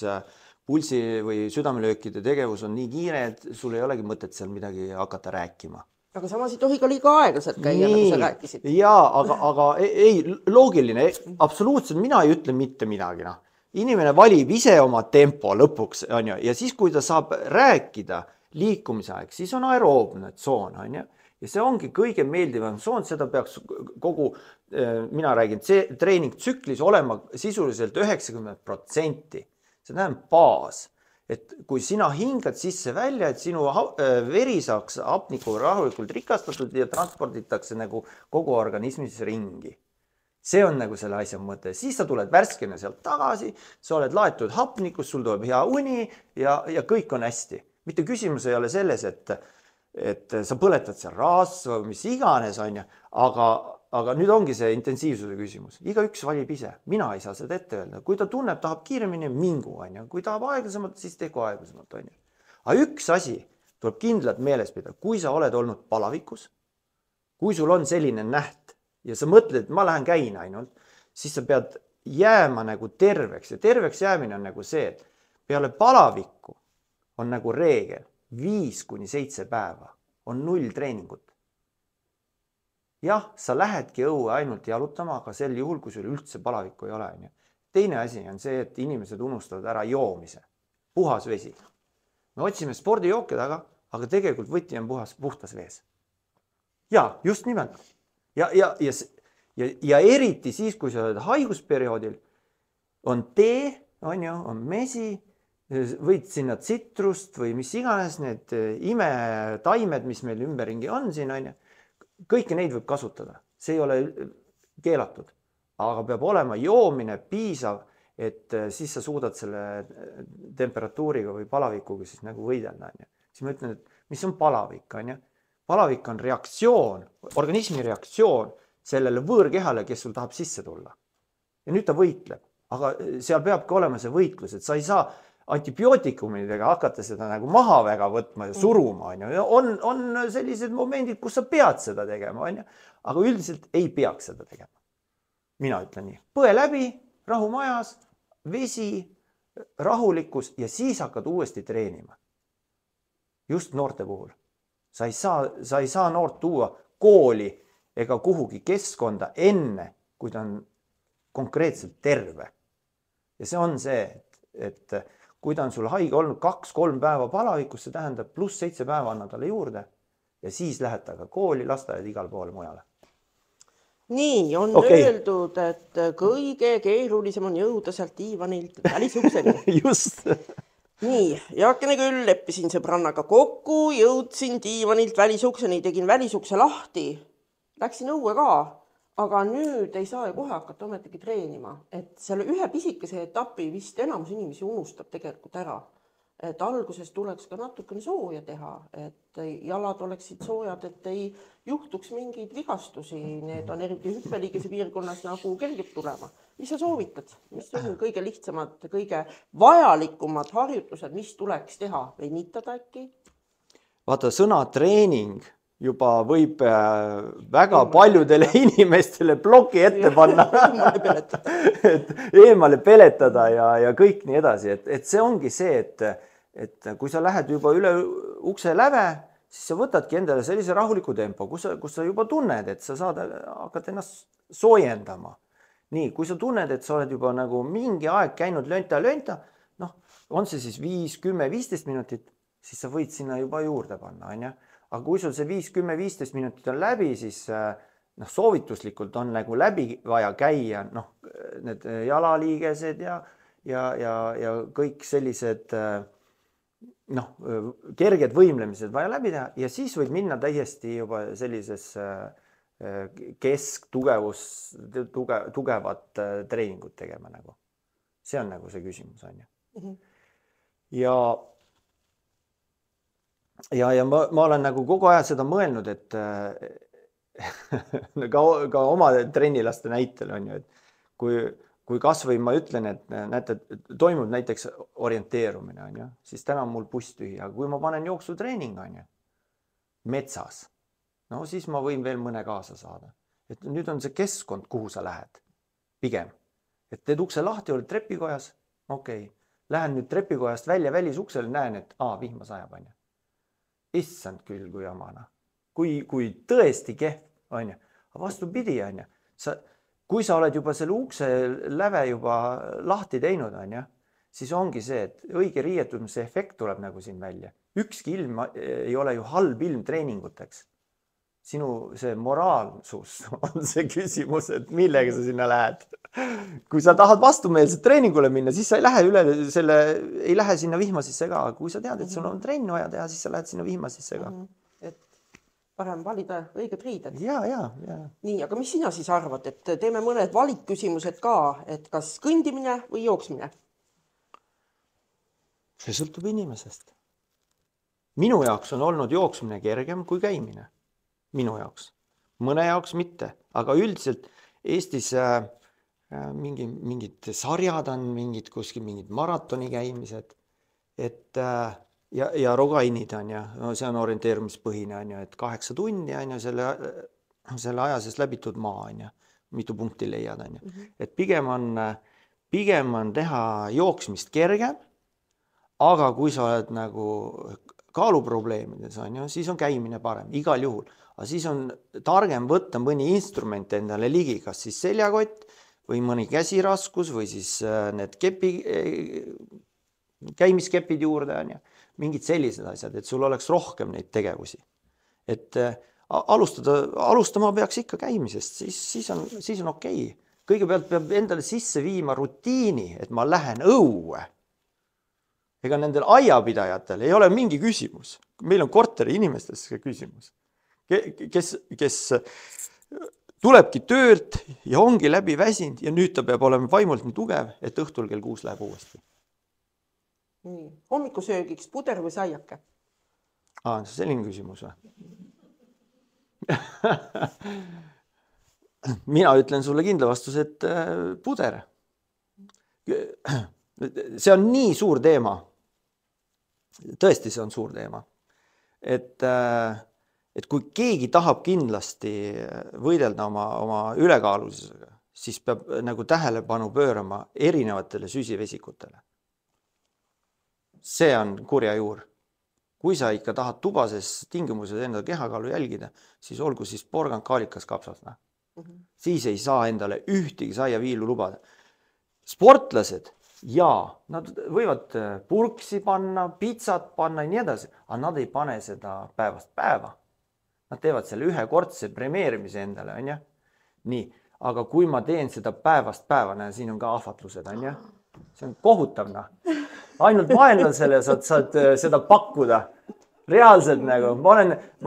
pulsi või südamelöökide tegevus on nii kiire, et sul ei olegi mõtet seal midagi hakata rääkima. Aga samas ei tohi ka liiga aeglaselt käia, nagu sa rääkisid. Jaa, aga ei, loogiline, absoluutselt mina ei ütle mitte midagi. Inimene valib ise oma tempo lõpuks, on ju, ja siis, kui ta saab rääkida liikumise aeg, siis on aeroobne tsoon, on ju, ja see ongi kõige meeldivam tsoon, seda peaks kogu, mina räägin, treeningtsüklis olema sisuliselt 90%. See tähendab baas. Et kui sina hingad sisse välja, et sinu veri saaks hapniku rahulikult rikastatud ja transporditakse nagu kogu organismis ringi. See on nagu selle asja mõte. Siis sa tuled värskena sealt tagasi, sa oled laetud hapnikus, sul tuleb hea uni ja kõik on hästi. Mitte küsimus ei ole selles, et sa põletad seal rasva või mis iganes, on ju, aga nüüd ongi see intensiivsuse küsimus. Igaüks valib ise. Mina ei saa seda ette öelda. Kui ta tunneb, tahab kiiremini, mingu, on ju. Kui tahab aeglasemalt, siis teegu aeglasemalt, on ju. Aga üks asi tuleb kindlalt meeles pidada. Kui sa oled olnud palavikus, kui sul on selline näht ja sa mõtled, et ma lähen käin ainult, siis sa pead jääma nagu terveks. Ja terveks jäämine on nagu see, et peale palavikku on nagu reegel 5-7 päeva on 0 treeningut. Jah, sa lähedki õue ainult jalutama, aga sel juhul, kui sul üldse palavikku ei ole. Teine asi on see, et inimesed unustavad ära joomise. Puhas vesi. me otsime spordijooke taga, aga tegelikult võti on puhtas vees. Ja just nimelt. Ja eriti siis, kui sa oled haigusperioodil, on tee, on mesi, võid sinna tsitrust või mis iganes need imetaimed, mis meil ümberringi on siin, kõiki neid võib kasutada. See ei ole keelatud, aga peab olema joomine piisav, et siis sa suudad selle temperatuuriga või palavikuga siis nagu võidelda. Siis ma ütlen, et mis on palavik? Palavik on reaktsioon, organismi reaktsioon sellele võõrkehale, kes sul tahab sisse tulla. Ja nüüd ta võitleb, aga seal peabki olema see võitlus, et sa ei saa antibiootikumidega hakata seda nagu maha väga võtma ja suruma. On sellised momendid, kus sa pead seda tegema, aga üldiselt ei peaks seda tegema. Mina ütlen nii, põe läbi, rahu majas, vesi, rahulikkus ja siis hakkad uuesti treenima. Just noorte puhul. Sa ei saa noort tuua kooli ega kuhugi keskkonda enne, kui ta on konkreetselt terve. Ja see on see, et kui ta on sul haige olnud 2-3 päeva palavikus, see tähendab pluss 7 päeva anna talle juurde ja siis lähed taga kooli, lasteaed igal poole mujale. Nii, on öeldud, et kõige keerulisem on jõuda sealt diivanilt välisukseni. Just. Nii, Jaakene küll leppisin sõbrannaga kokku, jõudsin diivanilt välisukseni, tegin välisukse lahti, läksin õue ka, aga nüüd ei saa ju kohe hakata ometigi treenima. Et selle ühe pisikese etapi vist enamus inimesi unustab tegelikult ära. Et alguses tuleks ka natukene sooja teha, et jalad oleksid soojad, et ei juhtuks mingeid vigastusi. Need on eriti hüppeliigese piirkonnas nagu kergelt tulema. Mis sa soovitad? Mis on kõige lihtsamad, kõige vajalikumad harjutused, mis tuleks teha või niitada äkki? Vaata, sõna treening juba võib väga paljudele inimestele bloki ette panna. Eemale peletada ja kõik nii edasi. Et see ongi see, et kui sa lähed juba üle ukse läve, siis sa võtadki endale sellise rahuliku tempo, kus sa juba tunned, et sa saad hakata ennast soojendama. Nii, kui sa tunned, et sa oled juba nagu mingi aeg käinud lönta, on see siis 5, 10, 15 minutit, siis sa võid sinna juba juurde panna, Aga kui sul see 5, 10, 15 minutit on läbi, siis soovituslikult on nagu läbi vaja käia, need jalaliigesed ja kõik sellised kerged võimlemised vaja läbi teha ja siis võib minna täiesti juba sellises tugevat treeningut tegema nagu. See on nagu see küsimus, Ja ma olen nagu kogu aja seda mõelnud, et ka oma trennilaste näitel on ju, et kui kasvõi ma ütlen, et näete, toimub näiteks orienteerumine, siis täna on mul buss tühi, aga kui ma panen jooksutreening metsas, siis ma võin veel mõne kaasa saada. Et nüüd on see keskkond, kuhu sa lähed, pigem. Et teed ukse lahti, oled trepikojas, lähen nüüd trepikojast välja välisuksele, näen, et vihma sajab, Issand küll, kui jamana. Kui tõesti kehv, aga vastupidi, kui sa oled juba selle ukse läve juba lahti teinud, siis ongi see, et õige riietumise efekt tuleb nagu siin välja. Ükski ilm ei ole ju halb ilm treeninguteks. Sinu see moraalsus on see küsimus, et millega sa sinna lähed. Kui sa tahad vastumeelset treeningule minna, siis sa ei lähe sinna vihmasisse ka. Kui sa tead, et sul on trenn vaja teha, siis sa lähed sinna vihmasisse ka. Et parem valida õiged riided. Ja. Nii, aga mis sina siis arvad, et teeme mõned valikküsimused ka, et kas kõndimine või jooksmine? See sõltub inimesest. Minu jaoks on olnud jooksmine kergem kui käimine. Minu jaoks. Mõne jaoks mitte, aga üldiselt Eestis mingid sarjad on, mingid maratoni käimised, ja rogainid on see on orienteerumispõhine, et 8 tundi selle aja sees läbitud maa, mitu punkti leiad, et pigem on teha jooksmist kergem, aga kui sa oled nagu kaaluprobleemides, siis on käimine parem, igal juhul. Aga siis on targem võtta mõni instrument endale ligi, kas siis seljakott või mõni käsiraskus või siis need käimiskepid juurde, on ju, mingid sellised asjad, et sul oleks rohkem neid tegevusi. Et alustama peaks ikka käimisest, siis on okei. Kõigepealt peab endale sisse viima rutiini, et ma lähen õue. Ega nendel aiapidajatel ei ole mingi küsimus. Meil on korteri inimestes see küsimus, kes tulebki töölt ja ongi läbi väsinud ja nüüd ta peab olema vaimult nii tugev, et õhtul kell 6 läheb uuesti. Nii. Hommikusöögiks puder või saiake? Selline küsimus või? Mina ütlen sulle kindla vastuse, et puder. See on nii suur teema. Tõesti, see on suur teema. Et kui keegi tahab kindlasti võidelda oma ülekaalulisusega, siis peab nagu tähelepanu pöörama erinevatele süsivesikutele. See on kurja juur. Kui sa ikka tahad tubases tingimuses enda kehakaalu jälgida, siis olgu siis porgand, kaalikas, kapsas. Siis ei saa endale ühtegi saiaviilu lubada. Sportlased, nad võivad purksi panna, pitsat panna ja nii edasi, aga nad ei pane seda päevast päeva. Nad teevad selle ühekordse premeerimise endale, on ju? Nii, aga kui ma teen seda päevast päeva, siin on ka ahvatlused, on ju? See on kohutav, Ainult vaenlasele saad seda pakkuda. Reaalselt nagu, ma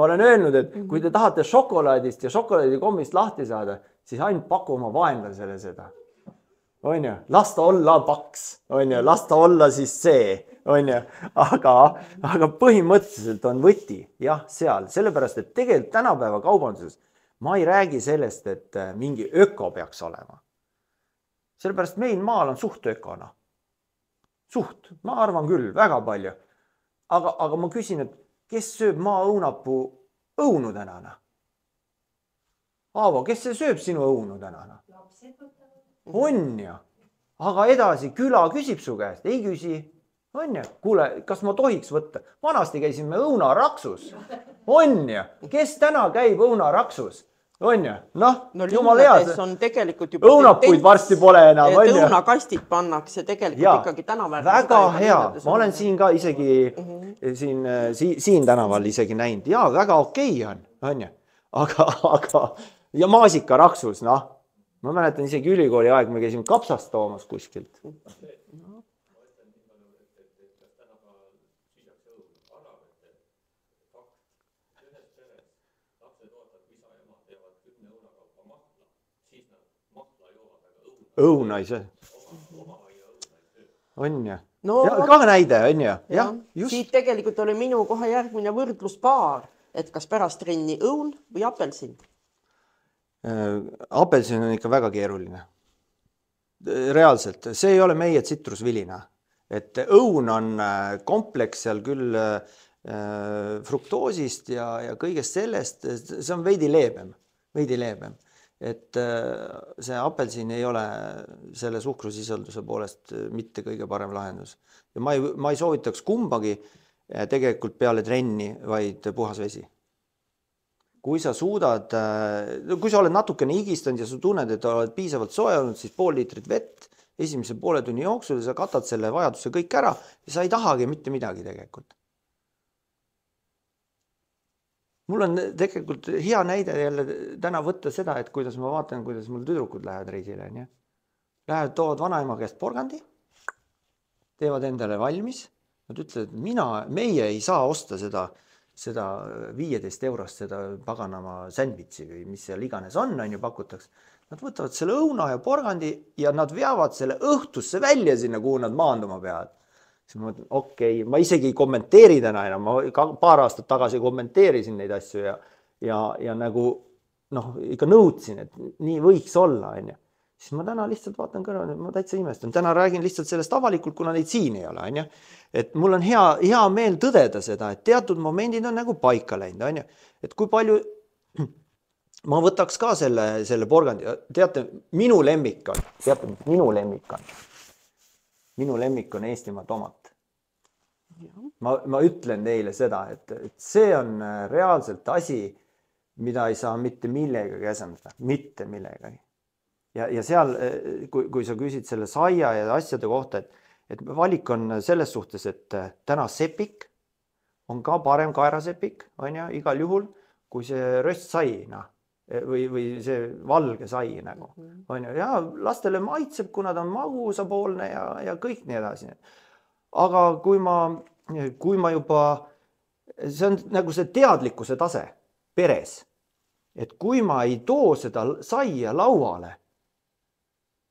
olen öelnud, et kui te tahate šokolaadist ja šokolaadikommist lahti saada, siis ainult paku oma vaenlasele seda. On ju, las ta olla paks, on ju, las ta olla siis see, on ju, aga põhimõtteliselt on võti, jah, seal, sellepärast, et tegelikult tänapäeva kaubanduses ma ei räägi sellest, et mingi öko peaks olema. Sellepärast meil maal on suht ökona. Suht, ma arvan küll, väga palju. Aga ma küsin, et kes sööb maaõunapuu õunu tänana? Aavo, kes see sööb sinu õunu tänana? On ju. Aga edasi, küla küsib su käest, ei küsi. On ju, kuule, kas ma tohiks võtta? Vanasti käisime õunaraksus. On ju, kes täna käib õunaraksus? On ju, jumal heas. Õunapuid varsti pole enam. Õunakastid pannakse tegelikult ikkagi tänaval. Väga hea, ma olen siin ka isegi siin tänaval isegi näinud. Ja väga okei on ju. Aga ja maasikaraksus, ma mäletan isegi ülikooli aeg, me käisime kapsast toomas kuskilt. Õuna ei söö. On ju. Ka näide, on ju. Siit tegelikult oli minu kohe järgmine võrdluspaar, et kas pärast trenni õun või apelsin? Apelsin on ikka väga keeruline. Reaalselt, see ei ole meie tsitrusvilina. Et õun on kompleks seal küll fruktoosist ja kõigest sellest, see on veidi leebem. Et see apelsin ei ole selle suhkrusisalduse poolest mitte kõige parem lahendus. Ja ma ei soovitaks kumbagi tegelikult peale trenni, vaid puhas vesi. Kui sa suudad, kui sa oled natukene higistanud ja sa tunned, et oled piisavalt soe olnud, siis pool liitrit vett esimese poole tunni jooksul ja sa katad selle vajaduse kõik ära ja sa ei tahagi mitte midagi tegelikult. Mul on tegelikult hea näide jälle täna võtta seda, et kuidas ma vaatan, kuidas mul tüdrukud lähevad reisile. Lähevad, toovad vanaema käest porgandi, teevad endale valmis. Nad ütlevad, et meie ei saa osta seda 15 eurost seda paganama sandwichi või mis seal iganes on ju pakutaks. Nad võtavad selle õuna ja porgandi ja nad veavad selle õhtusse välja sinna, kuhu nad maanduma peavad. Siis ma mõtlen, okei, ma isegi ei kommenteeri täna enam, ma paar aastat tagasi kommenteerisin neid asju ja nagu ikka nõudsin, et nii võiks olla. Siis ma täna lihtsalt vaatan kõrval, ma täitsa imestan. Täna räägin lihtsalt sellest avalikult, kuna neid siin ei ole. Et mul on hea meel tõdeda seda, et teatud momendid on nagu paika läinud. Et kui palju, ma võtaks ka selle porgandi, teate, minu lemmik on Eestimaa tomat. Ma ütlen teile seda, et see on reaalselt asi, mida ei saa mitte millegagi asendada, mitte millegagi. Ja seal, kui sa küsid selle saia ja asjade kohta, et valik on selles suhtes, et täna sepik on ka parem kaerasepik, on ju, igal juhul, kui see röstsai, noh, või see valge sai nagu, on ju, ja lastele maitseb, kuna ta on magusapoolne ja kõik nii edasi. Aga kui ma juba, see on nagu see teadlikkuse tase peres, et kui ma ei too seda saia lauale,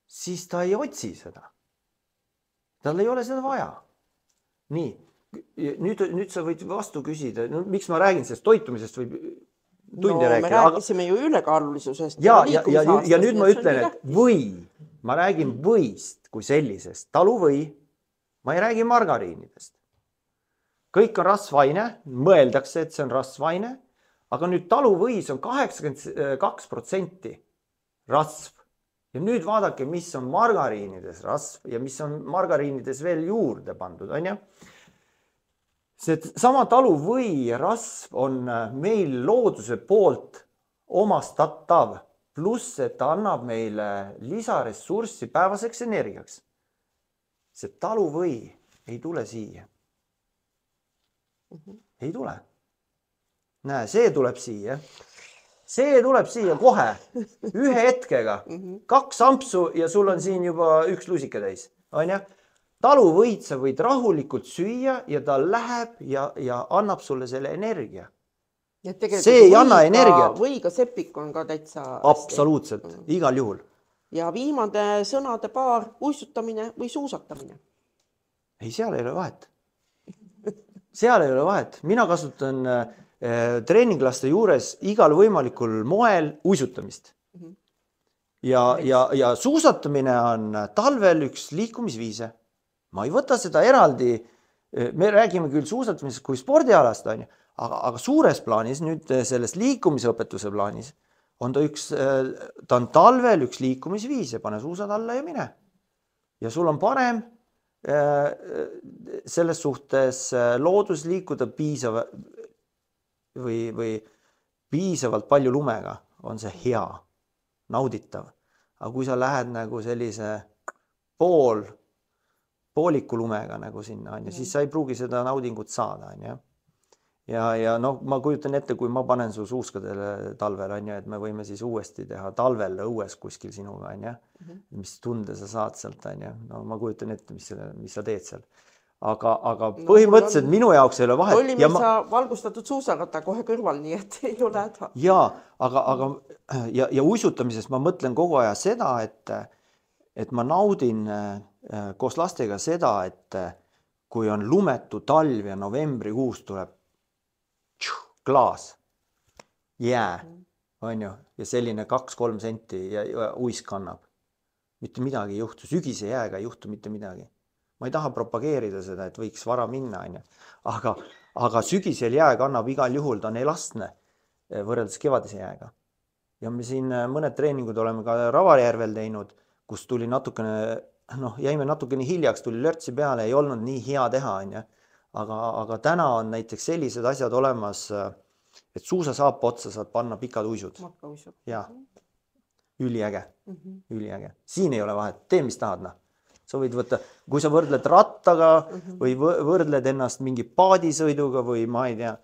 siis ta ei otsi seda. Tal ei ole seda vaja. Nii, nüüd sa võid vastu küsida, no, miks ma räägin sellest toitumisest või tunde rääkida. Me rääkisime ju ülekaalulisusest. Ja nüüd ma ütlen, et ma räägin võist kui sellisest, taluvõi, ma ei räägi margariinidest. Kõik on rasvaine, mõeldakse, et see on rasvaine, aga nüüd taluvõis on 82% rasv. Ja nüüd vaadake, mis on margariinides rasv ja mis on margariinides veel juurde pandud, on ju? See sama taluvõi rasv on meil looduse poolt omastatav, pluss, et ta annab meile lisaressurssi päevaseks energiaks. See taluvõi ei tule siia. Ei tule. Näe, see tuleb siia. See tuleb siia kohe, ühe hetkega, 2 ampsu ja sul on siin juba 1 lusika täis, on ju? Taluvõid sa võid rahulikult süüa ja ta läheb ja annab sulle selle energia. See ei anna energiat. Võiga sepik on ka täitsa absoluutselt, igal juhul. Ja viimane sõnade paar, uisutamine või suusatamine? Ei, seal ei ole vahet. Seal ei ole vahet. Mina kasutan treeninglaste juures igal võimalikul moel uisutamist. Ja suusatamine on talvel üks liikumisviise. Ma ei võta seda eraldi, me räägime küll suusatamisest kui spordialast, aga suures plaanis, nüüd selles liikumisõpetuse plaanis, on ta on talvel üks liikumisviis ja pane suusad alla ja mine. Ja sul on parem selles suhtes loodus liikuda piisavalt palju lumega, on see hea, nauditav. Aga kui sa lähed nagu sellise pooliku lumega nagu sinna, siis sa ei pruugi seda naudingut saada. Ja no ma kujutan ette, kui ma panen su suuskadele talvel, et me võime siis uuesti teha talvel õues kuskil sinuga, mis tunde sa saad sealt. No ma kujutan ette, mis sa teed seal. Aga põhimõtteliselt minu jaoks ei ole vahet. Oli meil sa valgustatud suusarata kohe kõrval, nii et ei ole häda. Ja uisutamisest ma mõtlen kogu aja seda, et ma naudin koos lastega seda, et kui on lumetu talv ja novembrikuus tuleb klaas, jää, on ju, ja selline 2-3 senti ja uisk annab. Mitte midagi ei juhtu, sügise jääga ei juhtu mitte midagi. Ma ei taha propageerida seda, et võiks vara minna, aga sügisel jääg annab igal juhul, ta on elastne võrreldes kevadise jääga. Ja me siin mõned treeningud oleme ka Ravajärvel teinud, kus tuli natukene, jäime natukene hiljaks, tuli lörtsi peale, ei olnud nii hea teha, aga täna on näiteks sellised asjad olemas, et suusasaapa otsa saad panna pikad uisud. Ja, üliäge. Siin ei ole vahet, tee mis tahad. Sa võid võtta, kui sa võrdled rattaga või võrdled ennast mingi paadisõiduga või ma ei tea,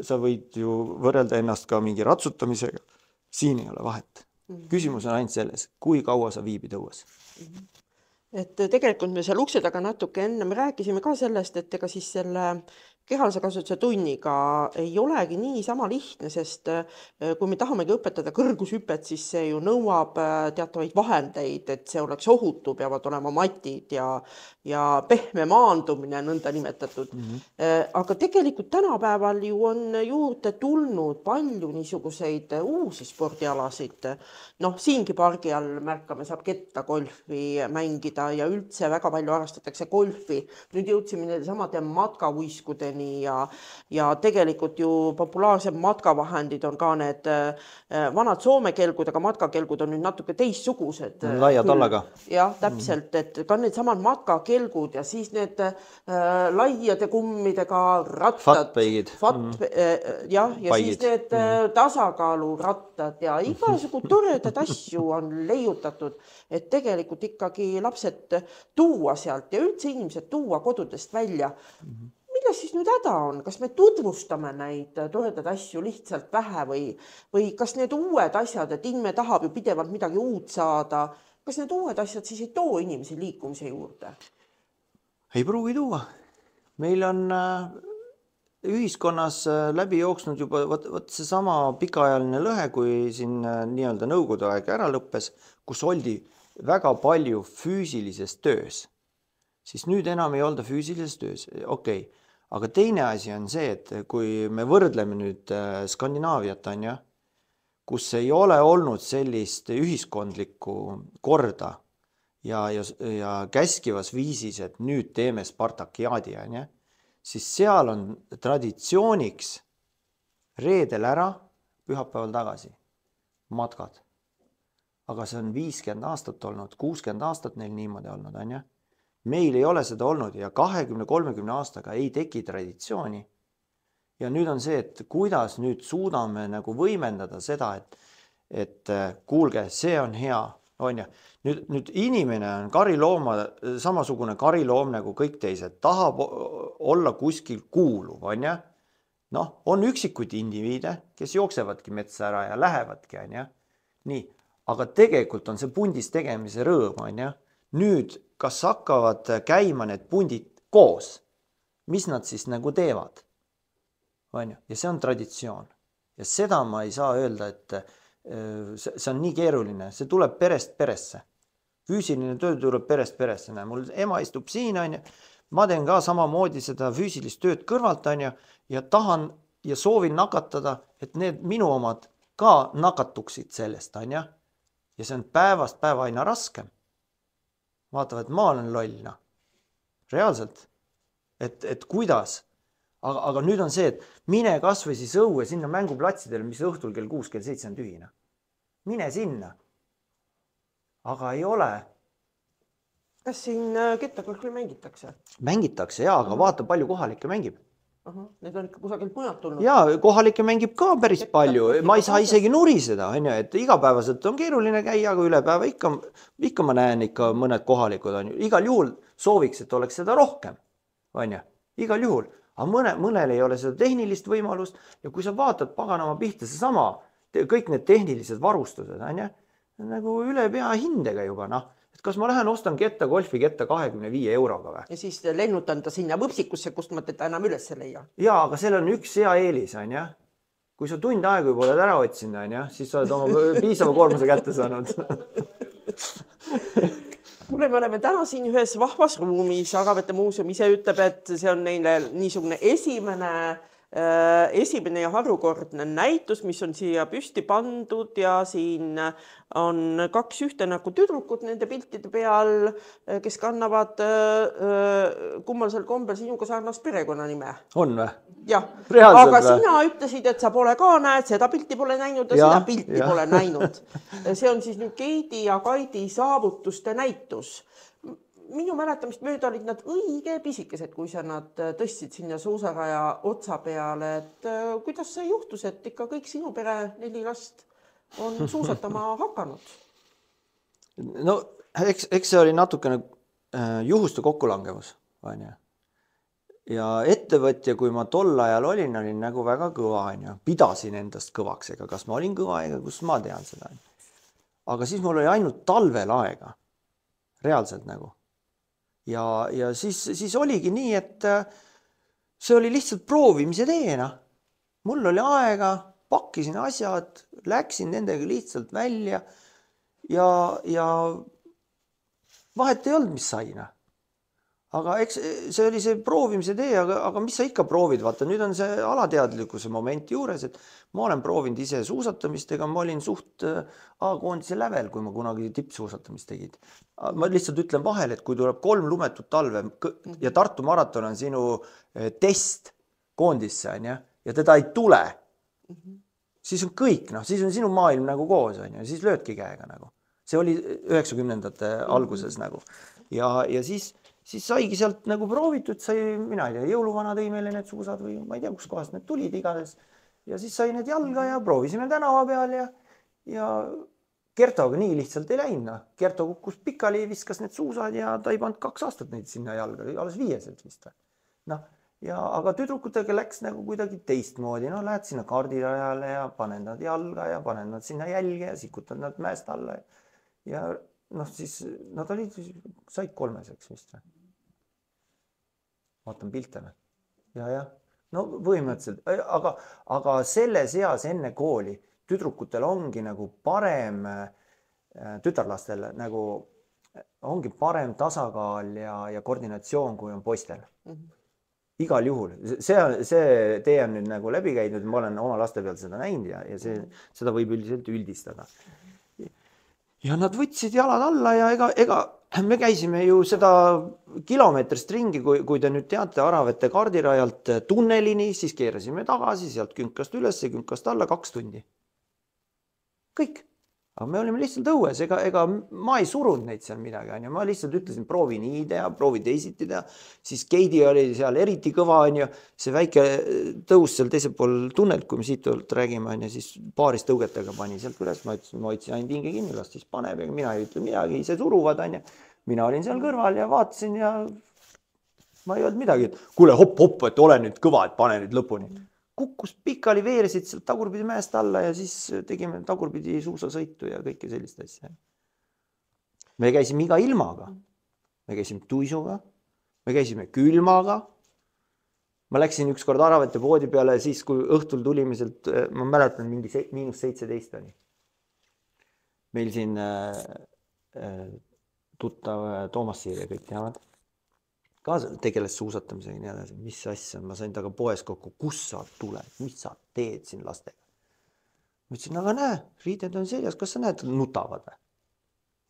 sa võid ju võrrelda ennast ka mingi ratsutamisega. Siin ei ole vahet. Küsimus on ainult selles, kui kaua sa viibid õues. Et tegelikult me seal ukse taga natuke enne me rääkisime ka sellest, et ega siis selle kehalise kasvatuse tunniga ei olegi nii sama lihtne, sest kui me tahamegi õpetada kõrgushüpet, siis see ju nõuab teatavaid vahendeid, et see oleks ohutu, peavad olema matid ja pehme maandumine nõnda nimetatud. Aga tegelikult tänapäeval ju on juurde tulnud palju niisuguseid uusi spordialasid. Siingi pargi all märkame, saab ketta golfi mängida ja üldse väga palju arrastatakse golfi. Nüüd jõudsime nende samade matkauiskudeni Iisraelini ja tegelikult ju populaarsed matkavahendid on ka need vanad Soome kelgud, aga matkakelgud on nüüd natuke teistsugused. Laia tallaga. Jah, täpselt, et ka need samad matkakelgud ja siis need laiade kummidega rattad. Fatpeigid. Ja siis need tasakaalurattad ja igasugu toredad asju on leiutatud, et tegelikult ikkagi lapsed tuua sealt ja üldse inimesed tuua kodudest välja. Milles siis nüüd häda on? Kas me tutvustame neid toredad asju lihtsalt vähe või kas need uued asjad, et inimene tahab ju pidevalt midagi uut saada, kas need uued asjad siis ei too inimesi liikumise juurde? Ei pruugi tuua. Meil on ühiskonnas läbi jooksnud juba võt see sama pikaajaline lõhe, kui siin nii-öelda nõukogude aeg ära lõppes, kus oldi väga palju füüsilises töös. Siis nüüd enam ei olda füüsilises töös. Okei. Aga teine asi on see, et kui me võrdleme nüüd Skandinaaviat, kus ei ole olnud sellist ühiskondlikku korda ja käskivas viisis, et nüüd teeme Spartakiaadi, siis seal on traditsiooniks reedel ära, pühapäeval tagasi, matkad. Aga see on 50 aastat olnud, 60 aastat neil niimoodi olnud, Meil ei ole seda olnud ja 20-30 aastaga ei teki traditsiooni. Ja nüüd on see, et kuidas nüüd suudame nagu võimendada seda, et kuulge, see on hea, on ja. Nüüd inimene on karilooma, samasugune kariloom nagu kõik teised, tahab olla kuskil kuuluv, on ja. On üksikuid indiviide, kes jooksevadki metsa ära ja lähevadki, on ja. Nii, aga tegelikult on see pundis tegemise rõõm, on ja. Nüüd, kas hakkavad käima need pundid koos? Mis nad siis nagu teevad? Ja see on traditsioon. Ja seda ma ei saa öelda, et see on nii keeruline. See tuleb perest peresse. Füüsiline töö tuleb perest peresse. Mul ema istub siin, ma teen ka samamoodi seda füüsilist tööd kõrvalt, ja tahan ja soovin nakatada, et need minu omad ka nakatuksid sellest, ja see on päevast päeva aina raskem. Vaatavad, et ma olen loll, reaalselt, et kuidas, aga nüüd on see, et mine kas või siis õue sinna mänguplatsidele, mis õhtul kell 6, kell 7 on tühina. Mine sinna, aga ei ole. Kas siin kettakõlkli mängitakse? Mängitakse, jaa, aga vaata, palju kohalikke mängib. Need on ikka kusagil mujalt tulnud. Jaa, kohalikke mängib ka päris palju. Ma ei saa isegi nuriseda, et igapäevaselt on keeruline käia, aga üle päeva ikka ma näen ikka mõned kohalikud. Igal juhul sooviks, et oleks seda rohkem. Igal juhul. Aga mõnel ei ole seda tehnilist võimalust ja kui sa vaatad paganama pihta see sama, kõik need tehnilised varustused, nagu üle pea hindega juba, et kas ma lähen ostan ketta, golfi ketta 25 euroga või? Ja siis lennutan ta sinna võpsikusse, kust ma teda enam üles leia. Jaa, aga seal on üks hea eelis, Kui sa tund aega juba oled ära otsinud, siis sa oled oma piisava koormuse kätte saanud. Kuule, me oleme täna siin ühes vahvas ruumis. Agavete muuseum ise ütleb, et see on neile niisugune esimene ja harukordne näitus, mis on siia püsti pandud ja siin on 2 ühte nagu tüdrukut nende piltide peal, kes kannavad kummalisel kombel sinuga sarnast perekonnanime. On või? Jah, reaalselt aga sina ütlesid, et sa pole ka näed, seda pilti pole näinud ja seda pilti pole näinud. See on siis nüüd Keidi ja Kaidi saavutuste näitus. Minu mäletamist mööda olid nad õige pisikesed, kui sa nad tõstsid sinna suusaraja otsa peale. Et kuidas see juhtus, et ikka kõik sinu pere 4 last on suusatama hakanud? No, eks see oli natukene juhuste kokkulangevus. Ja ettevõtja, kui ma tol ajal olin nagu väga kõva. Pidasin endast kõvaks, ega kas ma olin kõva, ega kus ma tean seda. Aga siis mul oli ainult talvel aega. Reaalselt nagu. Ja siis oligi nii, et see oli lihtsalt proovimise teena. Mul oli aega, pakkisin asjad, läksin nendega lihtsalt välja ja vahet ei olnud, mis saina. Aga eks see oli see proovimise tee, aga mis sa ikka proovid? Vaata, nüüd on see alateadlikkuse moment juures, et ma olen proovinud ise suusatamist, ega ma olin suht A-koondise lävel, kui ma kunagi tippsuusatamist tegid. Ma lihtsalt ütlen vahel, et kui tuleb 3 lumetut talve ja Tartu maraton on sinu test, koondisse on ju, ja teda ei tule, siis on kõik, noh, siis on sinu maailm nagu koos on ju, siis löödki käega nagu. See oli 90ndate alguses nagu. Ja siis saigi sealt nagu proovitud, mina ei tea, jõuluvana tõi meile need suusad või ma ei tea, kus kohast need tulid igades. Ja siis sai need jalga ja proovisime tänava peal ja Kertoga nii lihtsalt ei läinud. Kerto kukkus pikali, viskas need suusad ja ta ei pannud 2 aastat neid sinna jalga, alles 5 vist. Noh, aga tüdrukutega läks nagu kuidagi teistmoodi. No lähed sinna kardirajale ja paned nad jalga ja paned nad sinna jälge ja sikutad nad mäest alla. Ja noh, siis nad said 3 vist. Vaatan pilte. Ja. No põhimõtteliselt, aga selles eas enne kooli tüdrukutel ongi nagu parem, tütarlastel nagu ongi parem tasakaal ja koordinatsioon, kui on poistel. Igal juhul. See tee on nüüd nagu läbi käidnud, ma olen oma laste peal seda näinud ja seda võib üldiselt üldistada. Ja nad võtsid jalad alla ja ega me käisime ju seda kilomeetrist ringi, kui te nüüd teate Aravete kardirajalt tunnelini, siis keerasime tagasi, sealt künkast üles ja künkast alla 2 tundi. Kõik. Aga me olime lihtsalt õues, ega ma ei surunud neid seal midagi. Ma lihtsalt ütlesin, proovi nii teha, proovi teisiti teha. Siis Keidi oli seal eriti kõva, see väike tõus seal teisel pool tunnelt, kui me siit räägime, siis paaris tõugetega pani sealt üles. Ma hoidsin ainult hinge kinni, las siis paneb ja mina ei ütle midagi, ise suruvad. Mina olin seal kõrval ja vaatasin ja ma ei olnud midagi. Kuule, hopp, et ole nüüd kõva, et pane nüüd lõpuni. Kukkus pikali, veeresid sealt tagurpidi mäest alla ja siis tegime tagurpidi suusasõitu ja kõike sellist asja. Me käisime iga ilmaga. Me käisime tuisuga. Me käisime külmaga. Ma läksin ükskord Aravete poodi peale siis, kui õhtul tulime sealt, ma mäletan, mingi -17 oli. Meil siin tuttav Toomas Siir ja kõik teavad. Ka tegeles suusatamisega ja nii edasi, mis asja, ma sain taga poes kokku, kus sa tuled, mis sa teed siin lastega. Ma ütlesin, aga näe, riided on seljas, kas sa näed, nutavad või?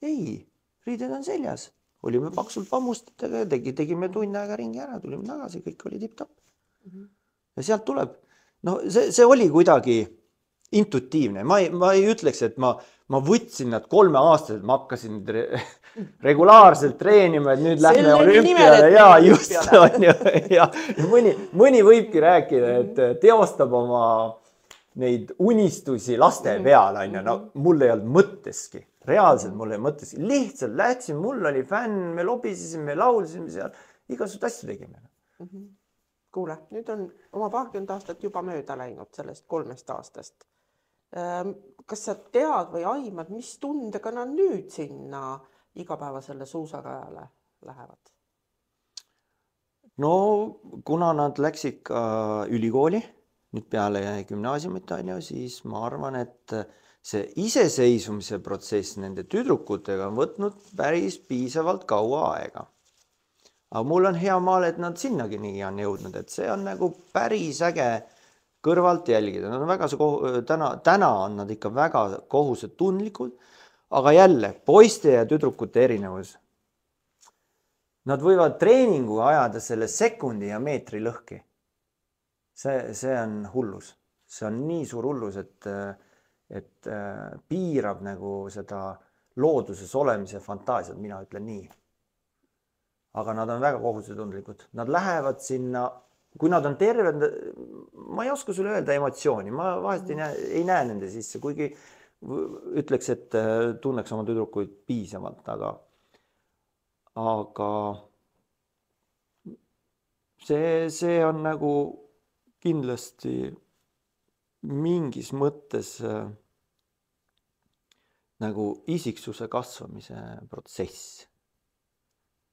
Ei, riided on seljas. Olime paksult pammustitega ja tegime tunni aega ringi ära, tulime tagasi, kõik oli tipp-tapp. Ja sealt tuleb, no see oli kuidagi intuitiivne. Ma ei ütleks, et ma võtsin nad 3 aastaselt, ma hakkasin regulaarselt treenima, et nüüd lähme olümpiale ja just on ju. Ja mõni võibki rääkida, et teostab oma neid unistusi laste peal, on ju. No mul ei olnud mõtteski, reaalselt mul ei mõtteski. Lihtsalt läksin, mul oli fänn, me lobisime, me laulsime seal, igasugust asju tegime. Kuule, nüüd on oma 20 aastat juba mööda läinud sellest 3 aastast. Kas sa tead või aimad, mis tundega nad nüüd sinna igapäevasele suusarajale lähevad? No kuna nad läksid ka ülikooli, nüüd peale gümnaasiumit, siis ma arvan, et see iseseisvumise protsess nende tüdrukutega on võtnud päris piisavalt kaua aega. Aga mul on hea maal, et nad sinnagi nii on jõudnud, et see on nagu päris äge kõrvalt jälgida. Nad on väga, täna on nad ikka väga kohusetundlikud, aga jälle poiste ja tüdrukute erinevus. Nad võivad treeningu ajada selle sekundi ja meetri lõhki. See on hullus. See on nii suur hullus, et piirab nagu seda looduses olemise fantaasiat, mina ütlen nii. Aga nad on väga kohusetundlikud. Nad lähevad sinna, kui nad on terved, ma ei oska sulle öelda emotsiooni, ma vahest ei näe nende sisse, kuigi ütleks, et tunneks oma tüdrukuid piisavalt, aga see on nagu kindlasti mingis mõttes nagu isiksuse kasvamise protsess.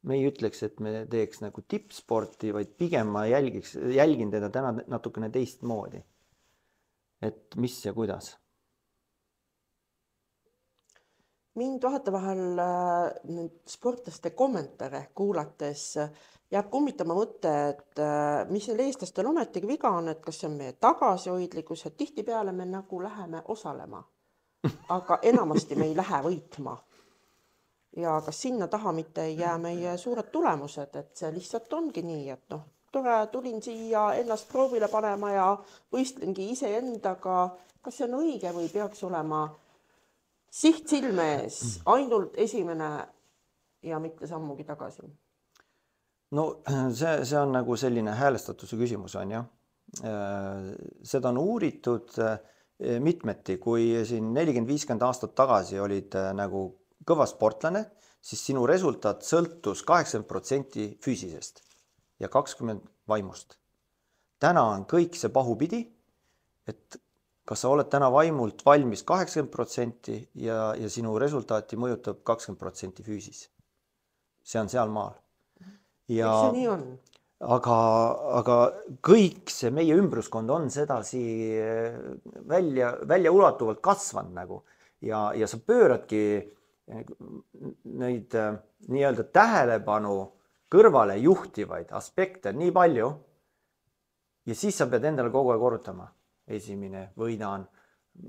Me ei ütleks, et me teeks nagu tippsporti, vaid pigem ma jälgin teda täna natukene teistmoodi. Et mis ja kuidas? Mind vahetevahel sportlaste kommentaare kuulates jääb kummitama mõte, et mis neil eestlastel ometigi viga on, et kas see on meie tagasihoidlikkus, et tihtipeale me nagu läheme osalema, aga enamasti me ei lähe võitma. Ja kas sinna taha mitte ei jää meie suured tulemused, et see lihtsalt ongi nii, et tore, tulin siia ennast proovile panema ja võistlengi iseendaga. Kas see on õige või peaks olema siht silme ees ainult esimene ja mitte sammugi tagasi? No see on nagu selline häälestatuse küsimus on ju. Seda on uuritud mitmeti, kui siin 40-50 aastat tagasi olid nagu kõva sportlane, siis sinu resultaat sõltus 80% füüsisest ja 20% vaimust. Täna on kõik see pahupidi, et kas sa oled täna vaimult valmis 80% ja sinu resultaati mõjutab 20% füüsis. See on seal maal. Ja, miks see nii on? Aga kõik see meie ümbruskond on sedasi välja ulatuvalt kasvanud nagu ja sa pööradki neid nii-öelda tähelepanu kõrvale juhtivaid aspekte nii palju ja siis sa pead endale kogu aeg korrutama. Esimene, võidan,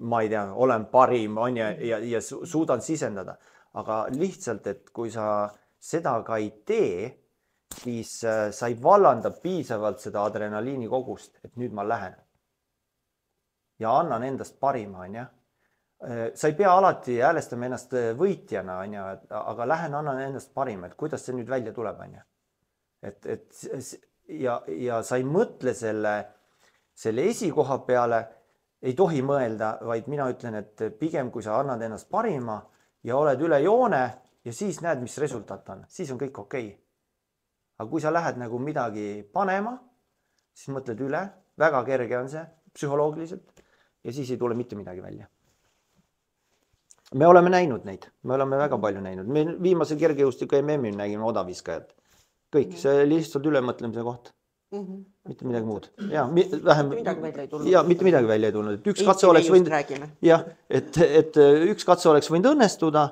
ma ei tea, olen parim on ja suudan sisendada. Aga lihtsalt, et kui sa seda ka ei tee, siis sa ei vallanda piisavalt seda adrenaliini kogust, et nüüd ma lähen. Ja annan endast parima, on ja. Sa ei pea alati häälestama ennast võitjana, on ja, aga lähen annan endast parima, et kuidas see nüüd välja tuleb, on ja. Ja sa ei mõtle selle esikoha peale, ei tohi mõelda, vaid mina ütlen, et pigem kui sa annad ennast parima ja oled üle joone ja siis näed, mis resultaat on, siis on kõik okei. Aga kui sa lähed nagu midagi panema, siis mõtled üle, väga kerge on see psühholoogiliselt ja siis ei tule mitte midagi välja. Me oleme näinud neid, me oleme väga palju näinud. Me viimase kergejõustiku MM-il nägime odaviskajat. Kõik, see lihtsalt ülemõtlemise koht. Mitte midagi muud. Ja, vähem, mitte midagi välja ei tulnud. Üks katse oleks võinud, jah, et üks katse oleks võinud õnnestuda,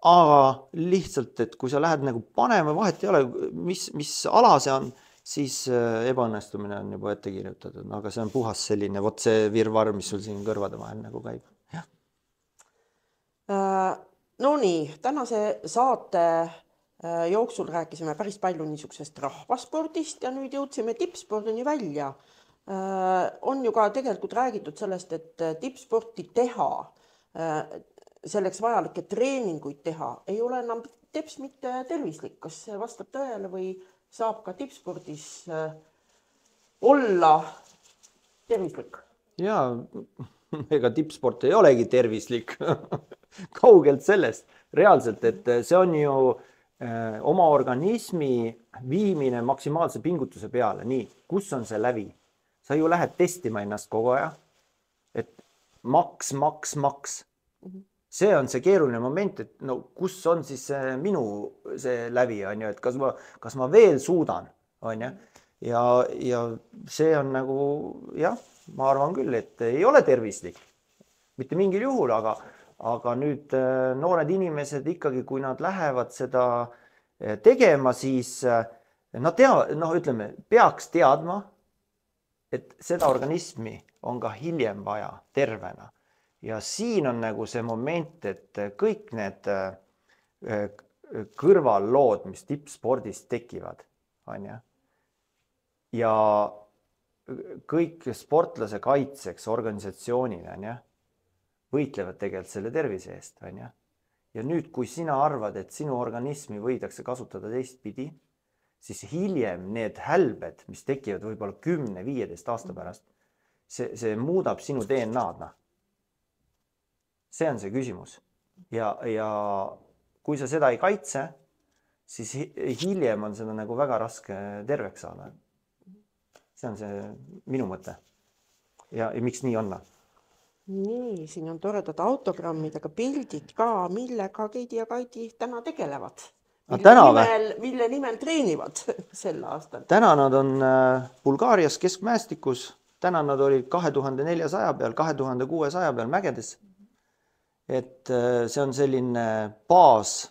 aga lihtsalt, et kui sa lähed nagu panema, vahet ei ole, mis ala see on, siis ebaõnnestumine on juba ette kirjutatud. Aga see on puhas selline, vot see virvar, mis sul siin kõrvade vahel nagu käib. Ja. No nii, tänase saate jooksul rääkisime päris palju niisugusest rahvaspordist ja nüüd jõudsime tippspordini välja. On ju ka tegelikult räägitud sellest, et tippsporti teha, selleks vajalikke treeninguid teha, ei ole enam teps mitte tervislik. Kas see vastab tõele või saab ka tippspordis olla tervislik? Jaa, ega tippsport ei olegi tervislik. Kaugelt sellest. Reaalselt, et see on ju oma organismi viimine maksimaalse pingutuse peale. Nii, kus on see lävi? Sa ju lähed testima ennast kogu aja, et maks. See on see keeruline moment, et no kus on siis minu see lävi, on ju, et kas ma veel suudan, on ju? Ja see on nagu, jah, ma arvan küll, et ei ole tervislik. Mitte mingil juhul, aga nüüd noored inimesed ikkagi, kui nad lähevad seda tegema, siis nad ütleme, peaks teadma, et seda organismi on ka hiljem vaja tervena. Ja siin on nagu see moment, et kõik need kõrvallood, mis tippspordis tekivad, on ja? Ja kõik sportlase kaitseks organisatsioonid, on ja? Võitlevad tegelikult selle tervise eest, on ja? Ja nüüd, kui sina arvad, et sinu organismi võidakse kasutada teistpidi, siis hiljem need hälbed, mis tekivad võib-olla 10-15 aasta pärast, see muudab sinu DNA-d. See on see küsimus. Ja kui sa seda ei kaitse, siis hiljem on seda nagu väga raske terveks saada. See on see minu mõte. Ja miks nii on? Nii, siin on toredad autogrammidega pildid ka, millega Keidi ja Kaidi täna tegelevad. Mille nimel treenivad sel aastal? Täna nad on Bulgaarias keskmäestikus. Täna nad olid 2400 peal, 2600 peal mägedes. Et see on selline baas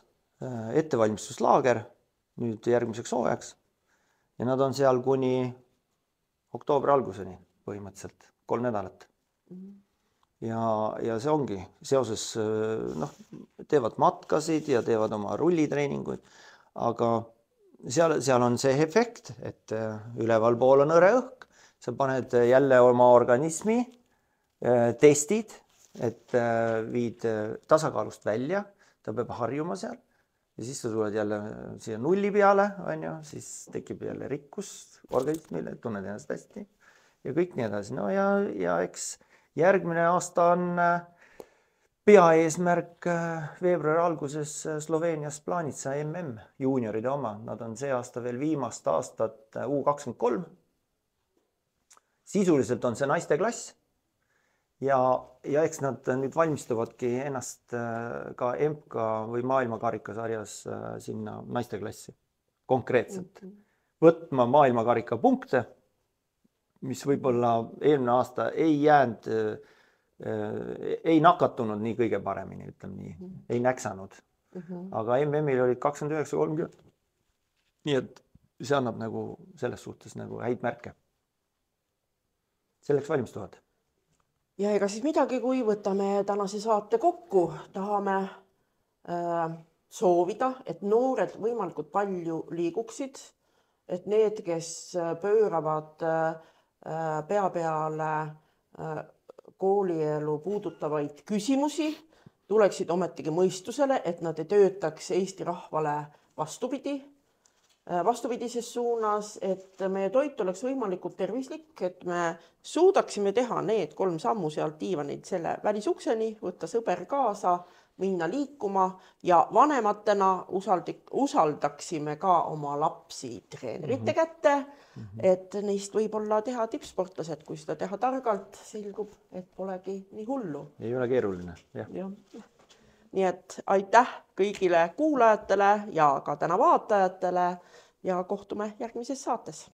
ettevalmistuslaager nüüd järgmiseks hooajaks. Ja nad on seal kuni oktoobri alguseni põhimõtteliselt 3 nädalat. Ja see ongi seoses, teevad matkasid ja teevad oma rullitreeninguid, aga seal on see efekt, et ülevalpool on hõre õhk, sa paned jälle oma organismi, testid, et viid tasakaalust välja, ta peab harjuma seal ja siis sa tuled jälle siia nulli peale, on ju, siis tekib jälle rikkus organismile, tunned ennast hästi ja kõik nii edasi. No ja eks järgmine aasta on peaeesmärk veebruari alguses Sloveenias Planica MM juunioride oma. Nad on see aasta veel viimast aastat U23. Sisuliselt on see naiste klass ja eks nad nüüd valmistuvadki ennast ka MK või maailmakarikasarjas sinna naiste klassi konkreetselt. Võtma maailmakarika punkte, mis võib-olla eelmine aasta ei jäänud, ei nakatunud nii kõige paremini, ütleme nii, ei näksanud. Aga MM-il olid 29-30. Nii et see annab nagu selles suhtes nagu häid märke. Selleks valmistuvad. Ja ega siis midagi, kui võtame tänase saate kokku, tahame soovida, et noored võimalikult palju liiguksid, et need, kes pööravad pea peale koolielu puudutavaid küsimusi, tuleksid ometigi mõistusele, et nad ei töötaks Eesti rahvale vastupidises suunas, et meie toit oleks võimalikult tervislik, et me suudaksime teha need 3 sammu sealt diivanilt selle välisukseni, võtta sõber kaasa, minna liikuma ja vanematena usaldaksime ka oma lapsi treenerite kätte, et neist võib-olla teha tippsportlased, kui seda teha targalt, selgub, et polegi nii hullu. Ei ole keeruline, jah. Nii et aitäh kõigile kuulajatele ja ka täna vaatajatele ja kohtume järgmises saates.